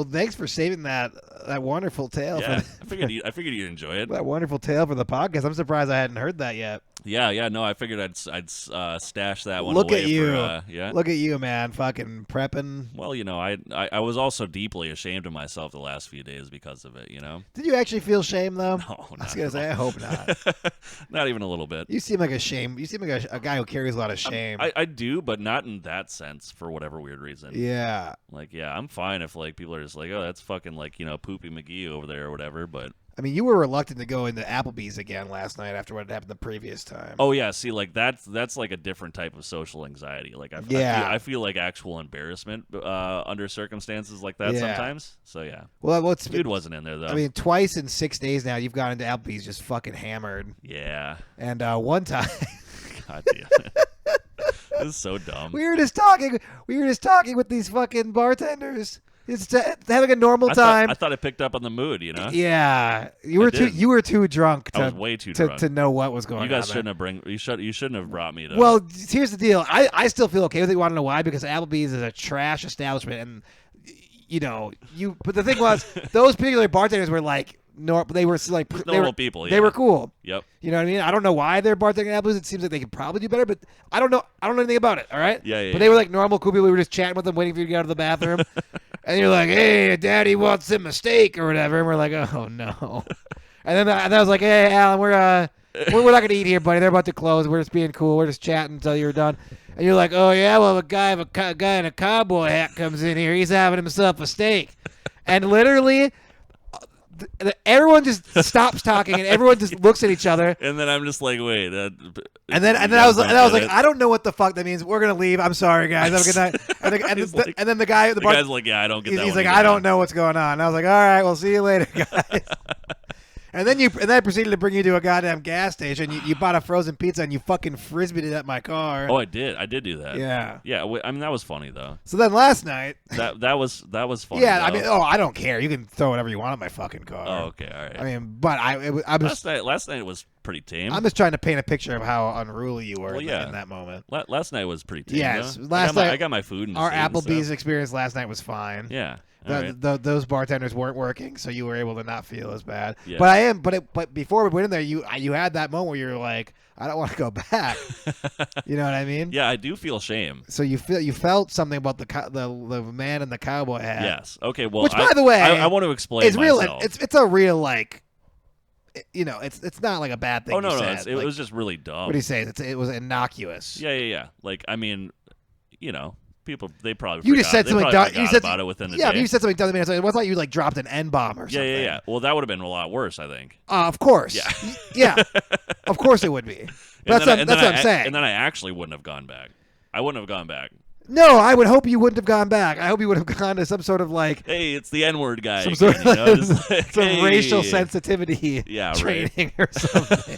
Speaker 2: thanks for saving that wonderful tale.
Speaker 3: Yeah, I figured you'd enjoy it.
Speaker 2: That wonderful tale for the podcast. I'm surprised I hadn't heard that yet.
Speaker 3: Yeah. No, I figured I'd stash that one.
Speaker 2: Look
Speaker 3: away
Speaker 2: at you.
Speaker 3: Yeah.
Speaker 2: Look at you, man. Fucking prepping.
Speaker 3: Well, I was also deeply ashamed of myself the last few days because of it.
Speaker 2: Did you actually feel shame though?
Speaker 3: No,
Speaker 2: I was gonna say I hope not.
Speaker 3: Not even a little bit.
Speaker 2: You seem like a shame. You seem like a guy who carries a lot of shame.
Speaker 3: I do, but not in that sense for whatever weird reason.
Speaker 2: Yeah.
Speaker 3: Like, yeah, I'm fine if like people are just like, oh, that's fucking like Poopy McGee over there or whatever. But
Speaker 2: I mean, you were reluctant to go into Applebee's again last night after what had happened the previous time.
Speaker 3: Oh yeah, see, like that's like a different type of social anxiety. Like I feel like actual embarrassment under circumstances like that sometimes. So yeah.
Speaker 2: Well,
Speaker 3: dude wasn't in there though.
Speaker 2: I mean, twice in 6 days now you've gone into Applebee's just fucking hammered.
Speaker 3: Yeah.
Speaker 2: And one time.
Speaker 3: God damn it. This is so dumb.
Speaker 2: We were just talking with these fucking bartenders. Just having a normal time.
Speaker 3: I thought I picked up on the mood,
Speaker 2: Yeah, you were too drunk.
Speaker 3: I was way too drunk
Speaker 2: to know what was going on.
Speaker 3: You guys shouldn't have brought me to.
Speaker 2: Well, here's the deal. I still feel okay with it. You want to know why? Because Applebee's is a trash establishment, and But the thing was, those particular bartenders were like. They were like
Speaker 3: normal people. Yeah.
Speaker 2: They were cool.
Speaker 3: Yep.
Speaker 2: You know what I mean? I don't know why they're bartending at Applebee's. It seems like they could probably do better, but I don't know anything about it. All right.
Speaker 3: Yeah.
Speaker 2: But they were like normal, cool people. We were just chatting with them, waiting for you to get out of the bathroom, and you're like, "Hey, Daddy wants him a steak or whatever," and we're like, "Oh no." and then I was like, "Hey, Alan, we're not gonna eat here, buddy. They're about to close. We're just being cool. We're just chatting until you're done." And you're like, "Oh yeah, well, a guy in a cowboy hat comes in here. He's having himself a steak," and literally. Everyone just stops talking and everyone just looks at each other.
Speaker 3: And then I'm just like, wait.
Speaker 2: And then I was like, I don't know what the fuck that means. We're gonna leave. I'm sorry, guys. Have a good night. And then the guy's
Speaker 3: like, yeah, I don't get that.
Speaker 2: He's like, I don't know what's going on. And I was like, all right, we'll see you later, guys. And then I proceeded to bring you to a goddamn gas station. You bought a frozen pizza and you fucking frisbeed it at my car.
Speaker 3: Oh, I did. I did do that.
Speaker 2: Yeah.
Speaker 3: Yeah. I mean, that was funny though.
Speaker 2: So then last night.
Speaker 3: that was funny.
Speaker 2: Yeah.
Speaker 3: Though.
Speaker 2: I mean, I don't care. You can throw whatever you want at my fucking car.
Speaker 3: Oh, okay. All right.
Speaker 2: I mean, but
Speaker 3: last night was pretty tame.
Speaker 2: I'm just trying to paint a picture of how unruly you were in that moment.
Speaker 3: Last night was pretty tame.
Speaker 2: Yes.
Speaker 3: Though.
Speaker 2: Last night
Speaker 3: I got my food. And
Speaker 2: our Applebee's experience last night was fine.
Speaker 3: Yeah.
Speaker 2: Those bartenders weren't working, so you were able to not feel as bad.
Speaker 3: Yeah.
Speaker 2: But before we went in there, you had that moment where you were like, I don't want to go back. You know what I mean?
Speaker 3: Yeah, I do feel shame.
Speaker 2: So you felt something about the man in the cowboy hat.
Speaker 3: Yes. Okay. Well,
Speaker 2: which by the way,
Speaker 3: I want to explain.
Speaker 2: It's
Speaker 3: myself.
Speaker 2: real. It's a real like. It's not like a bad thing.
Speaker 3: Oh no, it was just really dumb.
Speaker 2: What do you say? It was innocuous.
Speaker 3: Yeah. Like I mean, people they probably
Speaker 2: you just said something dumb.
Speaker 3: You said about it within the day.
Speaker 2: Yeah, but you said something dumb. It wasn't like you like dropped an N-bomb or something.
Speaker 3: Yeah. Well, that would have been a lot worse, I think.
Speaker 2: Of course. Yeah. Of course it would be. That's what I'm saying.
Speaker 3: And then I actually wouldn't have gone back. I wouldn't have gone back.
Speaker 2: No, I would hope you wouldn't have gone back. I hope you would have gone to some sort of like,
Speaker 3: hey, it's the N-word guy.
Speaker 2: Some
Speaker 3: again,
Speaker 2: sort of
Speaker 3: like,
Speaker 2: some
Speaker 3: hey.
Speaker 2: racial sensitivity training or something.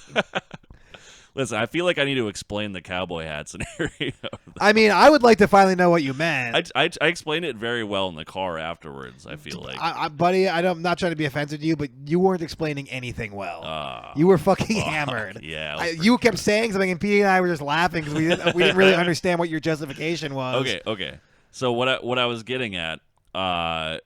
Speaker 3: Listen, I feel like I need to explain the cowboy hat scenario.
Speaker 2: I mean, I would like to finally know what you meant.
Speaker 3: I explained it very well in the car afterwards, I feel like.
Speaker 2: Buddy, I'm not trying to be offensive to you, but you weren't explaining anything well. You were fucking hammered.
Speaker 3: Yeah.
Speaker 2: You kept saying something, and Petey and I were just laughing because we didn't really understand what your justification was.
Speaker 3: Okay. So what I was getting at, and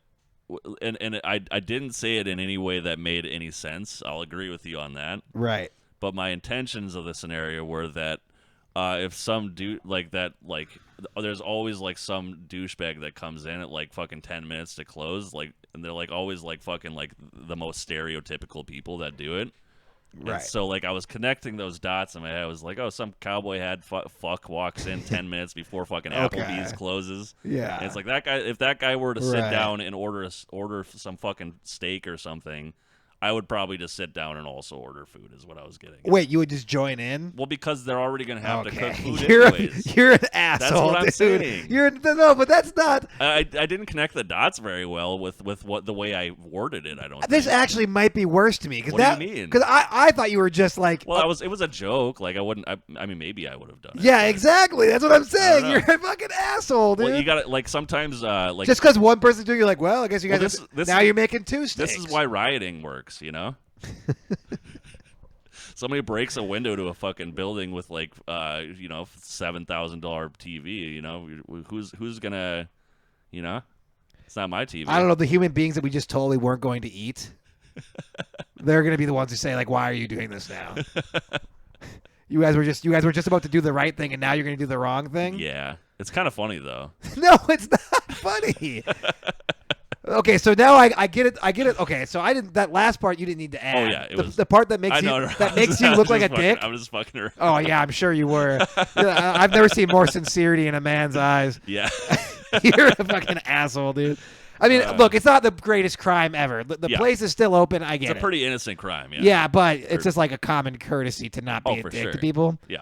Speaker 3: I didn't say it in any way that made any sense. I'll agree with you on that.
Speaker 2: Right.
Speaker 3: But my intentions of the scenario were that if some dude there's always like some douchebag that comes in at like fucking 10 minutes to close, like, and they're like always like fucking like the most stereotypical people that do it. Right. And so like I was connecting those dots in my head. I was like, oh, some cowboy hat fuck walks in 10 minutes before fucking Applebee's closes.
Speaker 2: Yeah.
Speaker 3: And it's like that guy. If that guy were to sit down and order some fucking steak or something, I would probably just sit down and also order food, is what I was getting at.
Speaker 2: Wait, you would just join in?
Speaker 3: Well, because they're already going to have to cook food anyways.
Speaker 2: You're an asshole,
Speaker 3: That's what I'm saying.
Speaker 2: No, but that's not...
Speaker 3: I didn't connect the dots very well with what the way I worded it, I don't
Speaker 2: This
Speaker 3: think.
Speaker 2: actually might be worse to me.
Speaker 3: What do you mean?
Speaker 2: Because I thought you were just like...
Speaker 3: Well, it was a joke. Like, I mean, maybe I would have done it.
Speaker 2: Yeah, exactly. That's what I'm saying. You're a fucking asshole, dude.
Speaker 3: Well, you got to, like, sometimes... like
Speaker 2: just because one person's doing it, you're like, well, I guess you guys... now you're making two steaks.
Speaker 3: This is why rioting works, you know? Somebody breaks a window to a fucking building with like $7,000 TV. You know, who's gonna, you know, it's not my TV.
Speaker 2: I don't know, the human beings that we just totally weren't going to eat. They're gonna be the ones who say like, "Why are you doing this now?" You guys were just about to do the right thing, and now you're gonna do the wrong thing.
Speaker 3: Yeah, it's kind of funny though.
Speaker 2: No, it's not funny. Okay, so now I get it. Okay, so I didn't. That last part you didn't need to add.
Speaker 3: Oh yeah, it was
Speaker 2: the part that makes you look like a dick.
Speaker 3: I was just fucking around.
Speaker 2: Oh yeah, I'm sure you were. I've never seen more sincerity in a man's eyes.
Speaker 3: Yeah,
Speaker 2: you're a fucking asshole, dude. I mean, look, it's not the greatest crime ever. The place is still open. I get it.
Speaker 3: It's a pretty innocent crime. Yeah.
Speaker 2: Yeah, but it's just like a common courtesy to not be a dick to people.
Speaker 3: Yeah.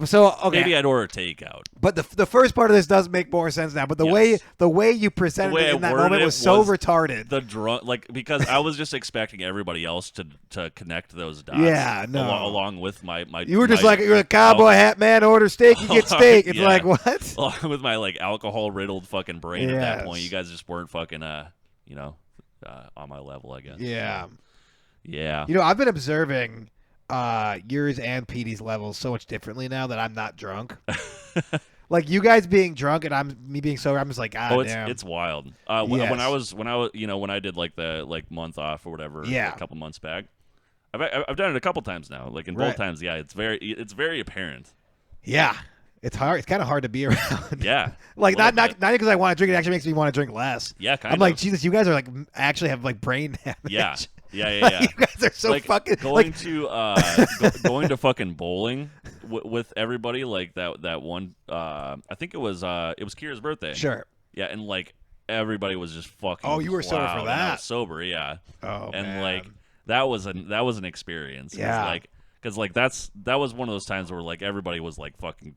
Speaker 2: So okay,
Speaker 3: maybe I'd order takeout.
Speaker 2: But the first part of this does make more sense now. But the way you presented it in that moment was so retarded.
Speaker 3: The drunk, like, because I was just expecting everybody else to connect those dots.
Speaker 2: Yeah, no.
Speaker 3: Along with my
Speaker 2: you were just like, you're a cowboy hat man. Order steak, you get steak. It's like what?
Speaker 3: Along with my like alcohol riddled fucking brain at that point, you guys just weren't fucking on my level, I guess.
Speaker 2: Yeah.
Speaker 3: Yeah.
Speaker 2: You know, I've been observing yours and Petey's levels so much differently now that I'm not drunk. Like you guys being drunk and me being sober, I'm just like, damn.
Speaker 3: It's wild. When I did like the month off or whatever, a couple months back, I've done it a couple times now. Like in both times, it's very apparent.
Speaker 2: Yeah, it's hard. It's kind of hard to be around.
Speaker 3: Yeah,
Speaker 2: like not because I want to drink. It actually makes me want to drink less.
Speaker 3: Yeah,
Speaker 2: I'm like, Jesus, you guys are like actually have like brain damage.
Speaker 3: Yeah.
Speaker 2: You guys are so
Speaker 3: like,
Speaker 2: fucking
Speaker 3: going to fucking bowling with everybody, like that one. I think it was Kira's birthday.
Speaker 2: Sure.
Speaker 3: Yeah, and like everybody was just fucking.
Speaker 2: Oh, you were sober for that.
Speaker 3: I was sober, yeah.
Speaker 2: Oh,
Speaker 3: and
Speaker 2: man.
Speaker 3: like that was an experience.
Speaker 2: Yeah.
Speaker 3: Because that was one of those times where like everybody was like fucking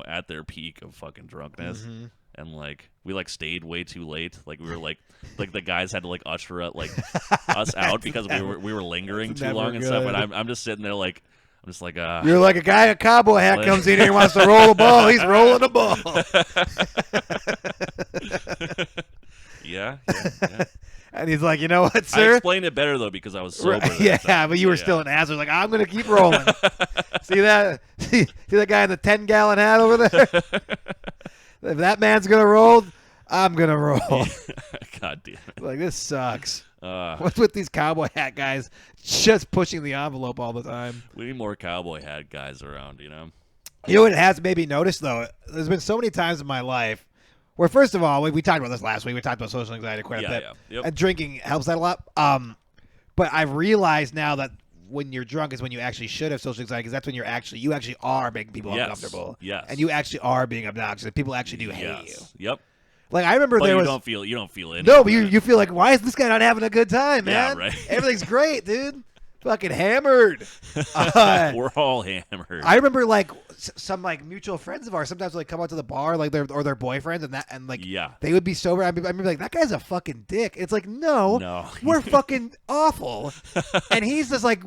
Speaker 3: at their peak of fucking drunkenness. Mm-hmm. And like we like stayed way too late. Like we were like the guys had to like usher us out because we were lingering too long and stuff. And I'm just sitting there like
Speaker 2: you're like a guy in a cowboy hat comes in here and wants to roll a ball. He's rolling a ball.
Speaker 3: Yeah.
Speaker 2: And he's like, you know what, sir?
Speaker 3: I explained it better though because I was sober.
Speaker 2: Yeah, but you were still an asshole. Like, I'm gonna keep rolling. See that? See that guy in the 10-gallon hat over there? If that man's gonna roll, I'm gonna roll.
Speaker 3: God damn it!
Speaker 2: Like this sucks. What's with these cowboy hat guys just pushing the envelope all the time?
Speaker 3: We need more cowboy hat guys around, You know
Speaker 2: what it has made me notice though? There's been so many times in my life where, first of all, we talked about this last week. We talked about social anxiety quite a bit, and drinking helps that a lot. But I've realized now that when you're drunk is when you actually should have social anxiety, because that's when you actually are making people uncomfortable.
Speaker 3: Yes.
Speaker 2: And you actually are being obnoxious. People actually do hate you.
Speaker 3: Yep.
Speaker 2: Like I remember
Speaker 3: you don't feel it.
Speaker 2: No, but you feel like, why is this guy not having a good time, man?
Speaker 3: Yeah, right.
Speaker 2: Everything's great, dude. fucking hammered.
Speaker 3: We're all hammered.
Speaker 2: I remember like some like mutual friends of ours sometimes like come out to the bar like their boyfriends and like they would be sober. I remember like that guy's a fucking dick. It's like no, we're fucking awful, and he's just like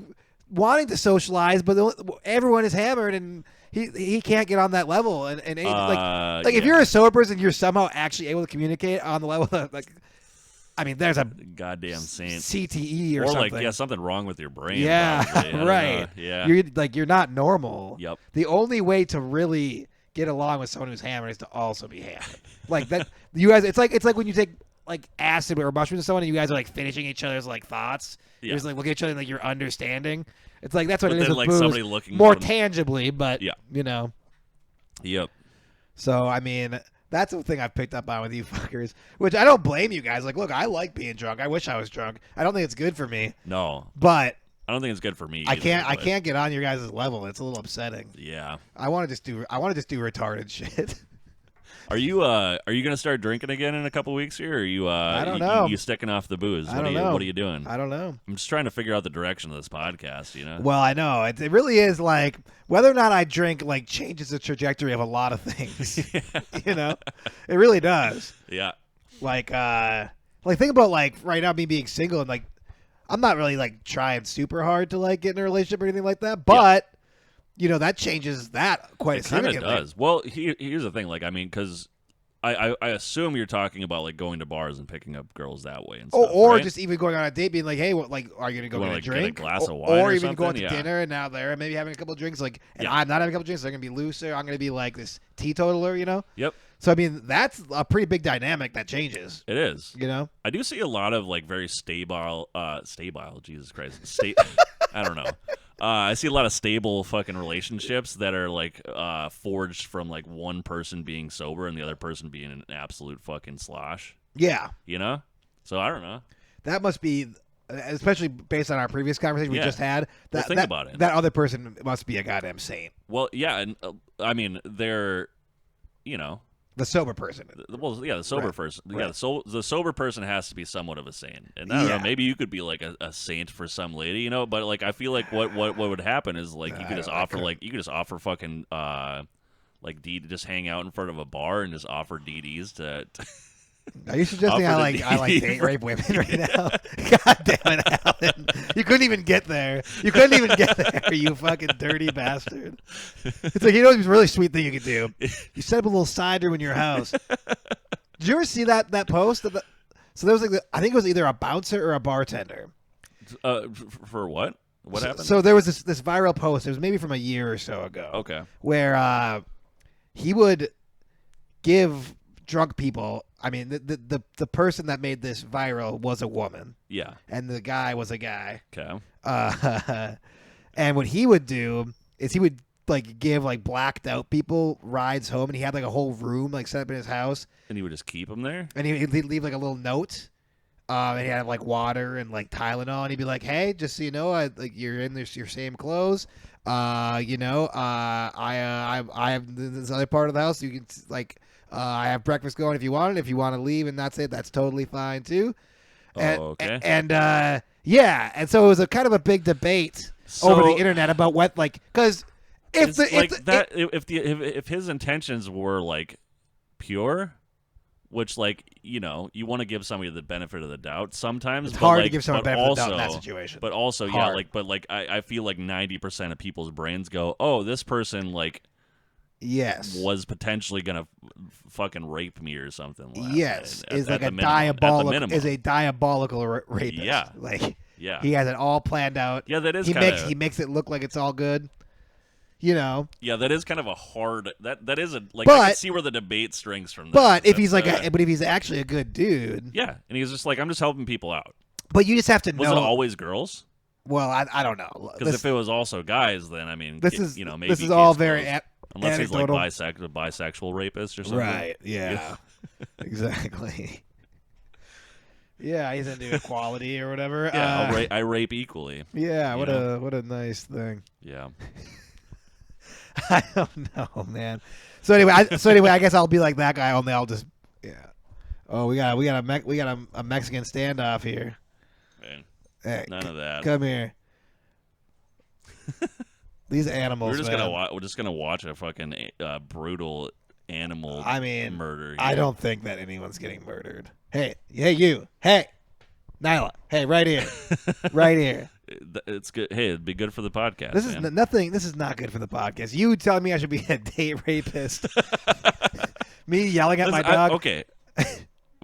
Speaker 2: wanting to socialize, but everyone is hammered and. He can't get on that level, and like if you're a sober person, you're somehow actually able to communicate on the level of, like, I mean, there's a
Speaker 3: goddamn saint
Speaker 2: CTE or something.
Speaker 3: Like something wrong with your brain.
Speaker 2: Yeah, right.
Speaker 3: Yeah,
Speaker 2: you're not normal.
Speaker 3: Yep.
Speaker 2: The only way to really get along with someone who's hammered is to also be hammered. Like that, you guys. It's like when you take like acid or mushrooms to someone, and you guys are like finishing each other's like thoughts. You're just like looking at each other and like you're understanding. It's like that's what it is with
Speaker 3: like
Speaker 2: booze,
Speaker 3: somebody looking
Speaker 2: more tangibly, but you know.
Speaker 3: Yep.
Speaker 2: So I mean, that's the thing I've picked up on with you fuckers, which I don't blame you guys. Like, look, I like being drunk. I wish I was drunk. I don't think it's good for me.
Speaker 3: No.
Speaker 2: But
Speaker 3: I don't think it's good for me.
Speaker 2: I can't get on your guys' level. It's a little upsetting.
Speaker 3: Yeah.
Speaker 2: I want to just do retarded shit.
Speaker 3: Are you gonna start drinking again in a couple weeks here? Or are you
Speaker 2: I don't know.
Speaker 3: You sticking off the booze?
Speaker 2: I don't know.
Speaker 3: What are you doing?
Speaker 2: I don't know.
Speaker 3: I'm just trying to figure out the direction of this podcast. You know.
Speaker 2: Well, I know it really is like whether or not I drink like changes the trajectory of a lot of things. You know, it really does.
Speaker 3: Yeah.
Speaker 2: Like think about like right now me being single and like I'm not really like trying super hard to like get in a relationship or anything like that, but. Yeah. You know, that changes that quite significantly.
Speaker 3: It kind of does. Well, here's the thing. Like, I mean, because I assume you're talking about, like, going to bars and picking up girls that way and stuff,
Speaker 2: or
Speaker 3: right?
Speaker 2: just even going on a date being like, hey, what, like, are you going to go get a drink?
Speaker 3: Get a glass of wine
Speaker 2: or even
Speaker 3: something?
Speaker 2: going to dinner and now there and maybe having a couple of drinks. Like, and I'm not having a couple of drinks. They're going to be looser. I'm going to be like this teetotaler, you know?
Speaker 3: Yep.
Speaker 2: So, I mean, that's a pretty big dynamic that changes.
Speaker 3: It is.
Speaker 2: You know?
Speaker 3: I do see a lot of, like, very stable, Jesus Christ. I don't know. I see a lot of stable fucking relationships that are like forged from like one person being sober and the other person being an absolute fucking slosh.
Speaker 2: Yeah.
Speaker 3: You know? So I don't know.
Speaker 2: That must be, especially based on our previous conversation we just had.
Speaker 3: Think about it.
Speaker 2: That other person must be a goddamn saint.
Speaker 3: Well, yeah, and I mean they're, you know.
Speaker 2: The sober person.
Speaker 3: Well, yeah, the sober person.
Speaker 2: Right.
Speaker 3: Yeah, the sober person has to be somewhat of a saint. And I don't know, maybe you could be like a saint for some lady, you know. But like, I feel like what would happen is like you could just offer fucking like D to just hang out in front of a bar and just offer DDs to
Speaker 2: Are you suggesting I like date rape women right now? God damn it, Alan! You couldn't even get there. You fucking dirty bastard. It's like, you know, it's a really sweet thing you could do. You set up a little side room in your house. Did you ever see that post? So there was like I think it was either a bouncer or a bartender.
Speaker 3: For what? What happened?
Speaker 2: So there was this viral post. It was maybe from a year or so ago.
Speaker 3: Okay.
Speaker 2: Where he would give drunk people. I mean, the person that made this viral was a woman.
Speaker 3: Yeah.
Speaker 2: And the guy was a guy.
Speaker 3: Okay.
Speaker 2: And what he would do is he would like give like blacked out people rides home, and he had like a whole room like set up in his house.
Speaker 3: And he would just keep them there.
Speaker 2: And he'd leave like a little note. And he'd have like water and like Tylenol, and he'd be like, "Hey, just so you know, you're in your same clothes. I have this other part of the house. You can like." I have breakfast going if you want it. If you want to leave and that's it, that's totally fine too. And,
Speaker 3: okay.
Speaker 2: And and so it was a kind of a big debate over the internet about what because
Speaker 3: if his intentions were like pure, which like you know you want to give somebody the benefit of the doubt sometimes.
Speaker 2: It's hard to give someone the benefit of the doubt in that situation.
Speaker 3: But also I feel like 90% of people's brains go, oh, this person like.
Speaker 2: Yes,
Speaker 3: was potentially gonna fucking rape me or something.
Speaker 2: Yes, is like a diabolical rapist.
Speaker 3: Yeah,
Speaker 2: he has it all planned out.
Speaker 3: Yeah, that is.
Speaker 2: He makes it look like it's all good. You know.
Speaker 3: Yeah, that is kind of a hard. That is a like.
Speaker 2: But,
Speaker 3: I can see where the debate strings from.
Speaker 2: But if he's but if he's actually a good dude.
Speaker 3: Yeah, and he's just like, I'm just helping people out.
Speaker 2: But you just have to know.
Speaker 3: Was it always girls?
Speaker 2: Well, I don't know.
Speaker 3: Because if it was also guys, then I mean, maybe
Speaker 2: this is all very.
Speaker 3: Unless
Speaker 2: anecdotal.
Speaker 3: he's like a bisexual rapist or something.
Speaker 2: Right, yeah. Exactly. Yeah, he's into equality or whatever.
Speaker 3: Yeah, I rape equally.
Speaker 2: Yeah, what a nice thing.
Speaker 3: Yeah.
Speaker 2: I don't know, man. So anyway, I guess I'll be like that guy, only I'll just Oh, we got a Mexican standoff here.
Speaker 3: Man,
Speaker 2: hey,
Speaker 3: none of that.
Speaker 2: Come here. These animals.
Speaker 3: We're just gonna watch a fucking brutal animal. Murder.
Speaker 2: I don't think that anyone's getting murdered. Hey, you. Hey, Nyla. Hey, right here, right here.
Speaker 3: It's good. Hey, it'd be good for the podcast.
Speaker 2: This is nothing. This is not good for the podcast. You telling me I should be a date rapist? Me yelling at my dog.
Speaker 3: Okay.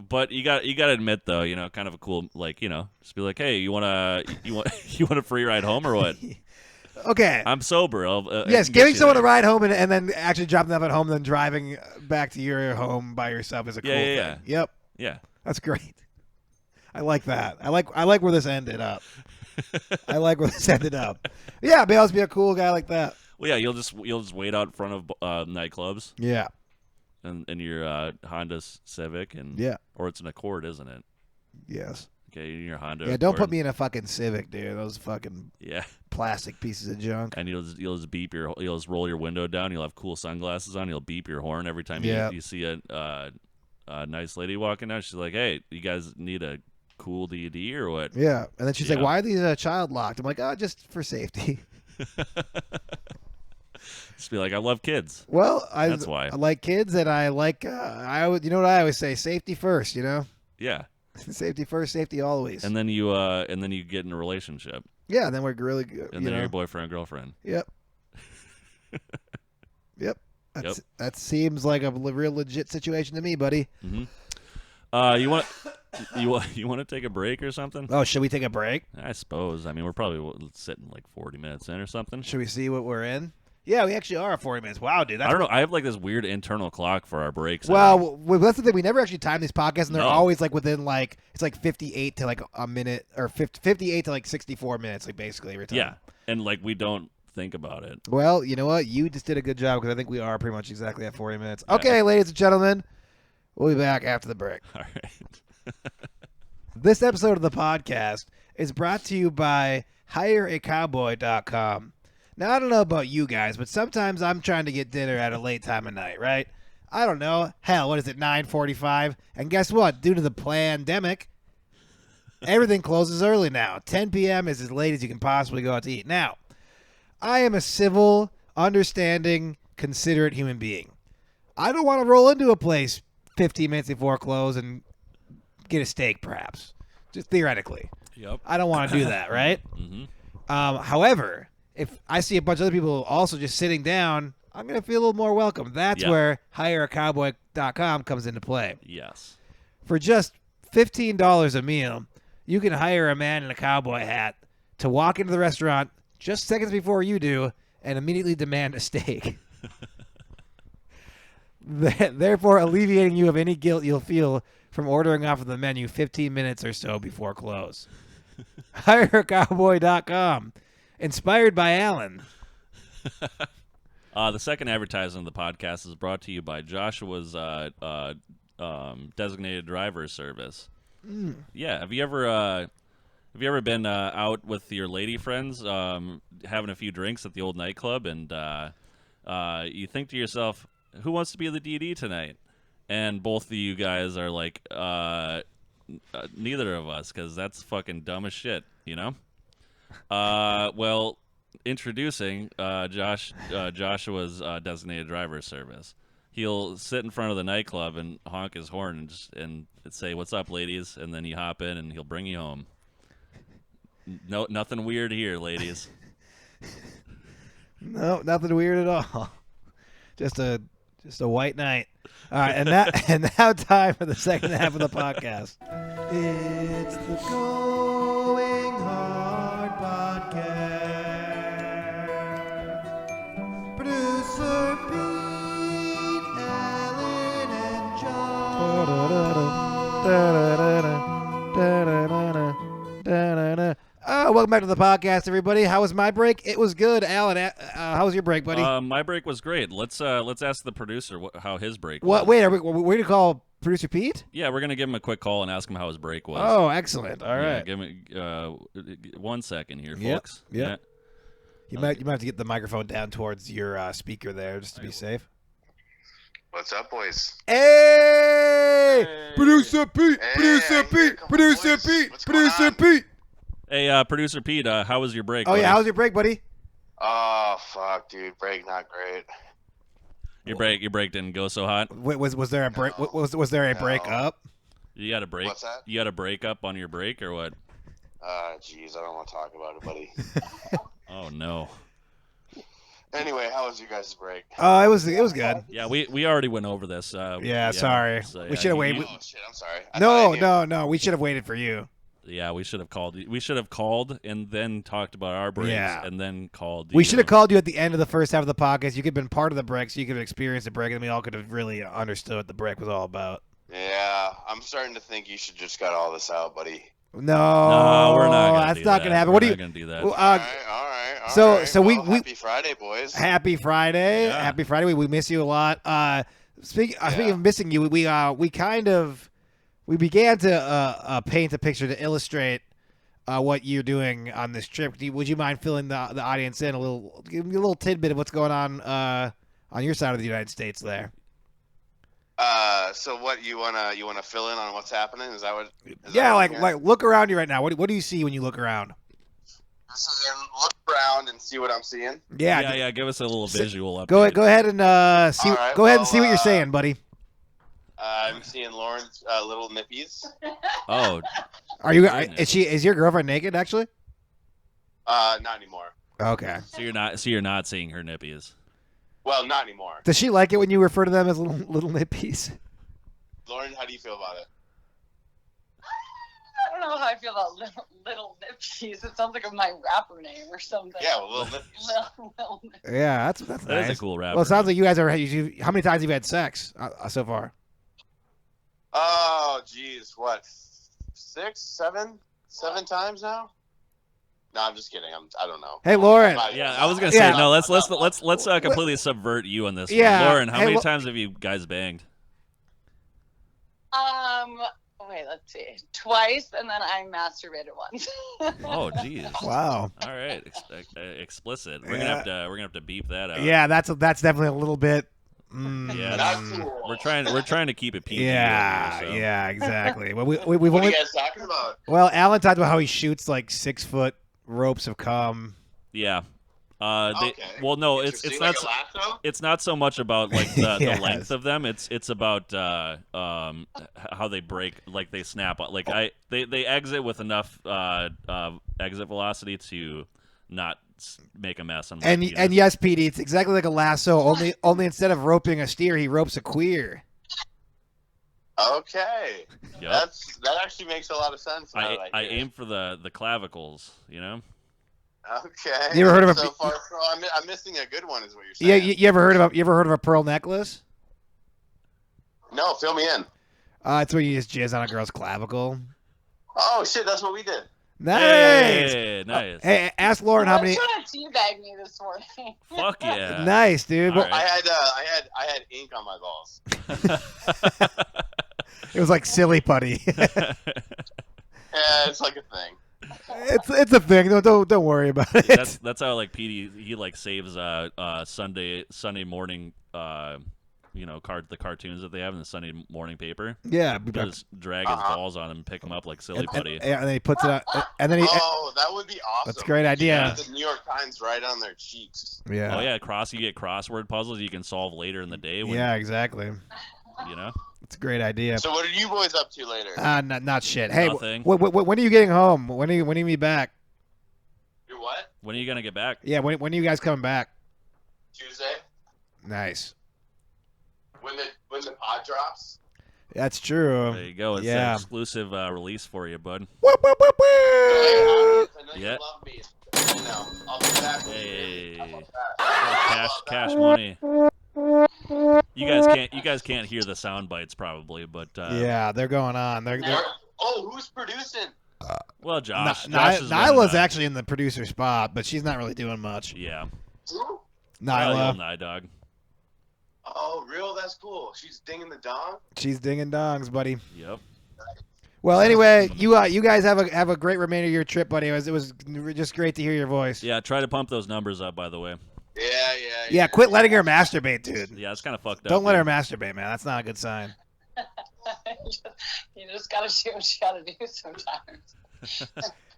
Speaker 3: But you got to admit though, kind of a cool just be like, hey, you want a free ride home or what?
Speaker 2: Okay.
Speaker 3: I'm sober.
Speaker 2: Yes, giving someone a ride home and then actually dropping them at home, then driving back to your home by yourself is a cool thing.
Speaker 3: Yeah.
Speaker 2: Yep.
Speaker 3: Yeah.
Speaker 2: That's great. I like that. I like where this ended up. Yeah, be able to be a cool guy like that.
Speaker 3: Well, yeah, you'll just wait out front of nightclubs.
Speaker 2: Yeah.
Speaker 3: And your Honda Civic or it's an Accord, isn't it?
Speaker 2: Yes.
Speaker 3: Okay, your Honda.
Speaker 2: Yeah,
Speaker 3: Accord.
Speaker 2: don't put me in a fucking Civic, dude. Those fucking plastic pieces of junk.
Speaker 3: And you'll just roll your window down. You'll have cool sunglasses on. You'll beep your horn every time you see a nice lady walking down. She's like, "Hey, you guys need a cool DD or what?"
Speaker 2: Yeah, and then she's like, "Why are these child locked?" I'm like, "Oh, just for safety."
Speaker 3: Just be like, I love kids.
Speaker 2: Well,
Speaker 3: that's why
Speaker 2: I like kids, and I like you know what I always say: safety first.
Speaker 3: Yeah.
Speaker 2: Safety first, safety always.
Speaker 3: And then you get in a relationship.
Speaker 2: Yeah, and then we're really good.
Speaker 3: And then you're boyfriend, girlfriend.
Speaker 2: Yep. Yep. That seems like a real legit situation to me, buddy.
Speaker 3: Mm-hmm. You want to take a break or something?
Speaker 2: Oh, should we take a break?
Speaker 3: I suppose. I mean, we're probably sitting like 40 minutes in or something.
Speaker 2: Should we see what we're in? Yeah, we actually are at 40 minutes. Wow, dude.
Speaker 3: I don't know. I have like this weird internal clock for our breaks.
Speaker 2: Well, that's the thing. We never actually time these podcasts, and they're always like within like it's like 58 to like a minute or 58 to like 64 minutes, like basically every time.
Speaker 3: Yeah, and like we don't think about it.
Speaker 2: Well, you know what? You just did a good job because I think we are pretty much exactly at 40 minutes. Okay, ladies and gentlemen, we'll be back after the break.
Speaker 3: All right.
Speaker 2: This episode of the podcast is brought to you by HireACowboy.com. Now, I don't know about you guys, but sometimes I'm trying to get dinner at a late time of night, right? I don't know. Hell, what is it, 9:45? And guess what? Due to the pandemic, everything closes early now. 10 p.m. is as late as you can possibly go out to eat. Now, I am a civil, understanding, considerate human being. I don't want to roll into a place 15 minutes before close and get a steak, perhaps. Just theoretically.
Speaker 3: Yep.
Speaker 2: I don't want to do that, right?
Speaker 3: Mm-hmm.
Speaker 2: However, if I see a bunch of other people also just sitting down, I'm going to feel a little more welcome. That's where HireACowboy.com comes into play.
Speaker 3: Yes.
Speaker 2: For just $15 a meal, you can hire a man in a cowboy hat to walk into the restaurant just seconds before you do and immediately demand a steak. Therefore, alleviating you of any guilt you'll feel from ordering off of the menu 15 minutes or so before close. HireACowboy.com. Inspired by Alan.
Speaker 3: The second advertisement of the podcast is brought to you by Joshua's designated driver service. Yeah, have you ever been out with your lady friends, having a few drinks at the old nightclub, and you think to yourself, who wants to be the DD tonight? And both of you guys are like, neither of us, because that's fucking dumb as shit, you know? Well, introducing Joshua's designated driver service. He'll sit in front of the nightclub and honk his horn and say, "What's up, ladies?" And then you hop in and he'll bring you home. No, nothing weird here, ladies.
Speaker 2: No, nothing weird at all. Just a white night. All right, and now time for the second half of the podcast. It's the Going Hard Podcast. Producer Pete, Alan, and John. Welcome back to the podcast, everybody. How was my break? It was good, Alan. How was your break, buddy?
Speaker 3: My break was great. Let's ask the producer how his break was.
Speaker 2: What? Wait, are we going to call producer Pete?
Speaker 3: Yeah, we're gonna give him a quick call and ask him how his break was.
Speaker 2: Oh, excellent! All right,
Speaker 3: give me 1 second here,
Speaker 2: Yep.
Speaker 3: folks.
Speaker 2: Yep. You might have to get the microphone down towards your speaker there, just to be safe.
Speaker 4: What's up, boys?
Speaker 2: Hey! Producer Pete!
Speaker 4: Hey,
Speaker 2: Producer Pete!
Speaker 4: come on,
Speaker 2: Producer
Speaker 4: boys.
Speaker 2: Pete!
Speaker 4: What's going
Speaker 2: Producer
Speaker 4: on?
Speaker 2: Pete!
Speaker 3: Hey, producer Pete, how was your break?
Speaker 2: Oh
Speaker 3: buddy?
Speaker 2: yeah, how was your break, buddy?
Speaker 4: Oh fuck, dude, break not great.
Speaker 3: Your break didn't go so hot.
Speaker 2: Was there a break?
Speaker 4: No.
Speaker 2: Was there a break up?
Speaker 3: You got a break.
Speaker 4: What's that?
Speaker 3: You got a break up on your break or what?
Speaker 4: Jeez, I don't want to talk about it, buddy.
Speaker 3: Oh no.
Speaker 4: Anyway, how was your guys' break?
Speaker 2: It was good.
Speaker 3: Yeah, we already went over this.
Speaker 2: Sorry.
Speaker 3: So,
Speaker 2: We should have waited.
Speaker 4: Oh shit, I'm sorry.
Speaker 2: No. We should have waited for you.
Speaker 3: Yeah, we should have called. We should have called and then talked about our breaks, and then called.
Speaker 2: We should have called you at the end of the first half of the podcast. You could have been part of the break, so you could have experienced the break, and we all could have really understood what the break was all about.
Speaker 4: Yeah, I'm starting to think you should just cut all this out, buddy.
Speaker 2: No,
Speaker 3: we're not.
Speaker 2: That's not gonna happen.
Speaker 3: We're
Speaker 2: what are you
Speaker 3: gonna do that?
Speaker 4: All right.
Speaker 2: So
Speaker 4: well,
Speaker 2: we
Speaker 4: happy Friday, boys.
Speaker 2: Happy Friday.
Speaker 3: Yeah.
Speaker 2: Happy Friday. We miss you a lot. Speaking of missing you, we began to paint a picture to illustrate what you're doing on this trip. Would you mind filling the audience in give me a little tidbit of what's going on your side of the United States there?
Speaker 4: So what you wanna fill in on what's happening? Is that what?
Speaker 2: Like look around you right now. What do you see when you look around?
Speaker 4: So then look around and see what I'm seeing.
Speaker 3: Yeah. Give us a little visual update.
Speaker 2: Go ahead and see.
Speaker 4: Right,
Speaker 2: go ahead and see what you're saying, buddy.
Speaker 4: I'm seeing Lauren's little nippies.
Speaker 3: Oh,
Speaker 2: are you? Is your girlfriend naked? Actually?
Speaker 4: Not anymore.
Speaker 2: Okay.
Speaker 3: So you're not seeing her nippies.
Speaker 4: Well, not anymore.
Speaker 2: Does she like it when you refer to them as little nippies?
Speaker 4: Lauren, how do you feel about it?
Speaker 5: I don't know how I feel about little nippies. It sounds like my rapper name or something.
Speaker 4: Yeah, well, little nippies.
Speaker 5: Little nippies.
Speaker 2: Yeah, that's
Speaker 3: That
Speaker 2: nice.
Speaker 3: is a cool rapper.
Speaker 2: Well, it sounds like you guys are. How many times have you had sex so far?
Speaker 4: Oh, geez, what? 6, 7 times now? No, I'm just kidding. I don't know.
Speaker 2: Hey, Lauren.
Speaker 3: Yeah, I was gonna say no. Let's completely subvert you on this.
Speaker 2: Yeah.
Speaker 3: one. Lauren, how many times have you guys banged?
Speaker 5: Wait, let's see. Twice, and then I masturbated once.
Speaker 3: Oh, geez.
Speaker 2: Wow.
Speaker 3: All right, explicit. We're gonna have to beep that out.
Speaker 2: Yeah, that's definitely a little bit.
Speaker 3: Yeah,
Speaker 4: That's cool.
Speaker 3: we're trying to keep it PG.
Speaker 2: Yeah,
Speaker 3: over here, so.
Speaker 2: Yeah, exactly. Well, we've
Speaker 4: What are
Speaker 2: only.
Speaker 4: you guys talking about?
Speaker 2: Well, Alan talked about how he shoots like 6-foot ropes of cum.
Speaker 3: Yeah.
Speaker 4: Okay.
Speaker 3: Well, no, it's
Speaker 4: Interesting.
Speaker 3: not.
Speaker 4: Like a lasso?
Speaker 3: It's not so much about like the
Speaker 2: Yes.
Speaker 3: length of them. It's about how they break, like they snap. Like they exit with enough exit velocity to not make a mess. On
Speaker 2: And yes, PD, it's exactly like a lasso. Only instead of roping a steer, he ropes a queer.
Speaker 4: Okay.
Speaker 3: Yep.
Speaker 4: That actually makes a lot of sense.
Speaker 3: I aim for the clavicles. You know.
Speaker 4: Okay.
Speaker 2: You ever heard of a?
Speaker 4: So far, I'm missing a good one, is what you're
Speaker 2: Yeah,
Speaker 4: saying.
Speaker 2: you ever heard of a pearl necklace?
Speaker 4: No, fill me in.
Speaker 2: It's where you just jizz on a girl's clavicle.
Speaker 4: Oh shit, that's what we did.
Speaker 2: Nice.
Speaker 3: Hey, nice.
Speaker 2: Hey, ask Lauren how many.
Speaker 5: Trying to teabag me this morning.
Speaker 3: Fuck yeah.
Speaker 2: Nice, dude.
Speaker 3: All
Speaker 2: Well,
Speaker 3: right.
Speaker 4: I had ink on my balls.
Speaker 2: it was like silly putty.
Speaker 4: Yeah, it's like a thing.
Speaker 2: It's a thing. Don't worry about it.
Speaker 3: That's how like Petey he like saves Sunday morning the cartoons that they have in the Sunday morning paper.
Speaker 2: Yeah.
Speaker 3: Just drag his balls on him and pick him up like silly putty.
Speaker 2: And then he puts it on, and then he.
Speaker 4: Oh, that would be awesome.
Speaker 2: That's a great idea.
Speaker 4: The New York Times right on their cheeks.
Speaker 2: Yeah.
Speaker 3: Oh yeah, you get crossword puzzles you can solve later in the day.
Speaker 2: Yeah, exactly.
Speaker 3: You know.
Speaker 2: It's a great idea.
Speaker 4: So what are you boys up to later?
Speaker 2: Not shit. Hey,
Speaker 3: Nothing.
Speaker 2: when are you getting home? When are you be back?
Speaker 4: You're what?
Speaker 3: When are you gonna get back?
Speaker 2: Yeah, when are you guys coming back?
Speaker 4: Tuesday?
Speaker 2: Nice.
Speaker 4: When the pod drops?
Speaker 2: That's true.
Speaker 3: There you go. It's an exclusive release for you, bud.
Speaker 2: Whoop, whoop, whoop, whoop.
Speaker 4: I know
Speaker 3: Yeah.
Speaker 4: you love me. I'll be back.
Speaker 3: Hey, cash money. You guys can't hear the sound bites probably, but
Speaker 2: yeah, they're going on.
Speaker 4: Oh, who's producing?
Speaker 3: Well, Josh.
Speaker 2: Nyla's actually in the producer spot, but she's not really doing much.
Speaker 3: Yeah.
Speaker 4: Who?
Speaker 2: Nyla.
Speaker 3: Night dog.
Speaker 4: Oh, real? That's cool. She's dinging the dong?
Speaker 2: She's dinging dongs, buddy.
Speaker 3: Yep.
Speaker 2: Well, anyway, you guys have a great remainder of your trip, buddy. It was just great to hear your voice.
Speaker 3: Yeah, try to pump those numbers up, by the way.
Speaker 2: Yeah, quit letting her masturbate, dude.
Speaker 3: Yeah, it's kind of fucked up.
Speaker 2: Don't let her masturbate, man. That's not a good sign.
Speaker 5: You just gotta do what you gotta do sometimes.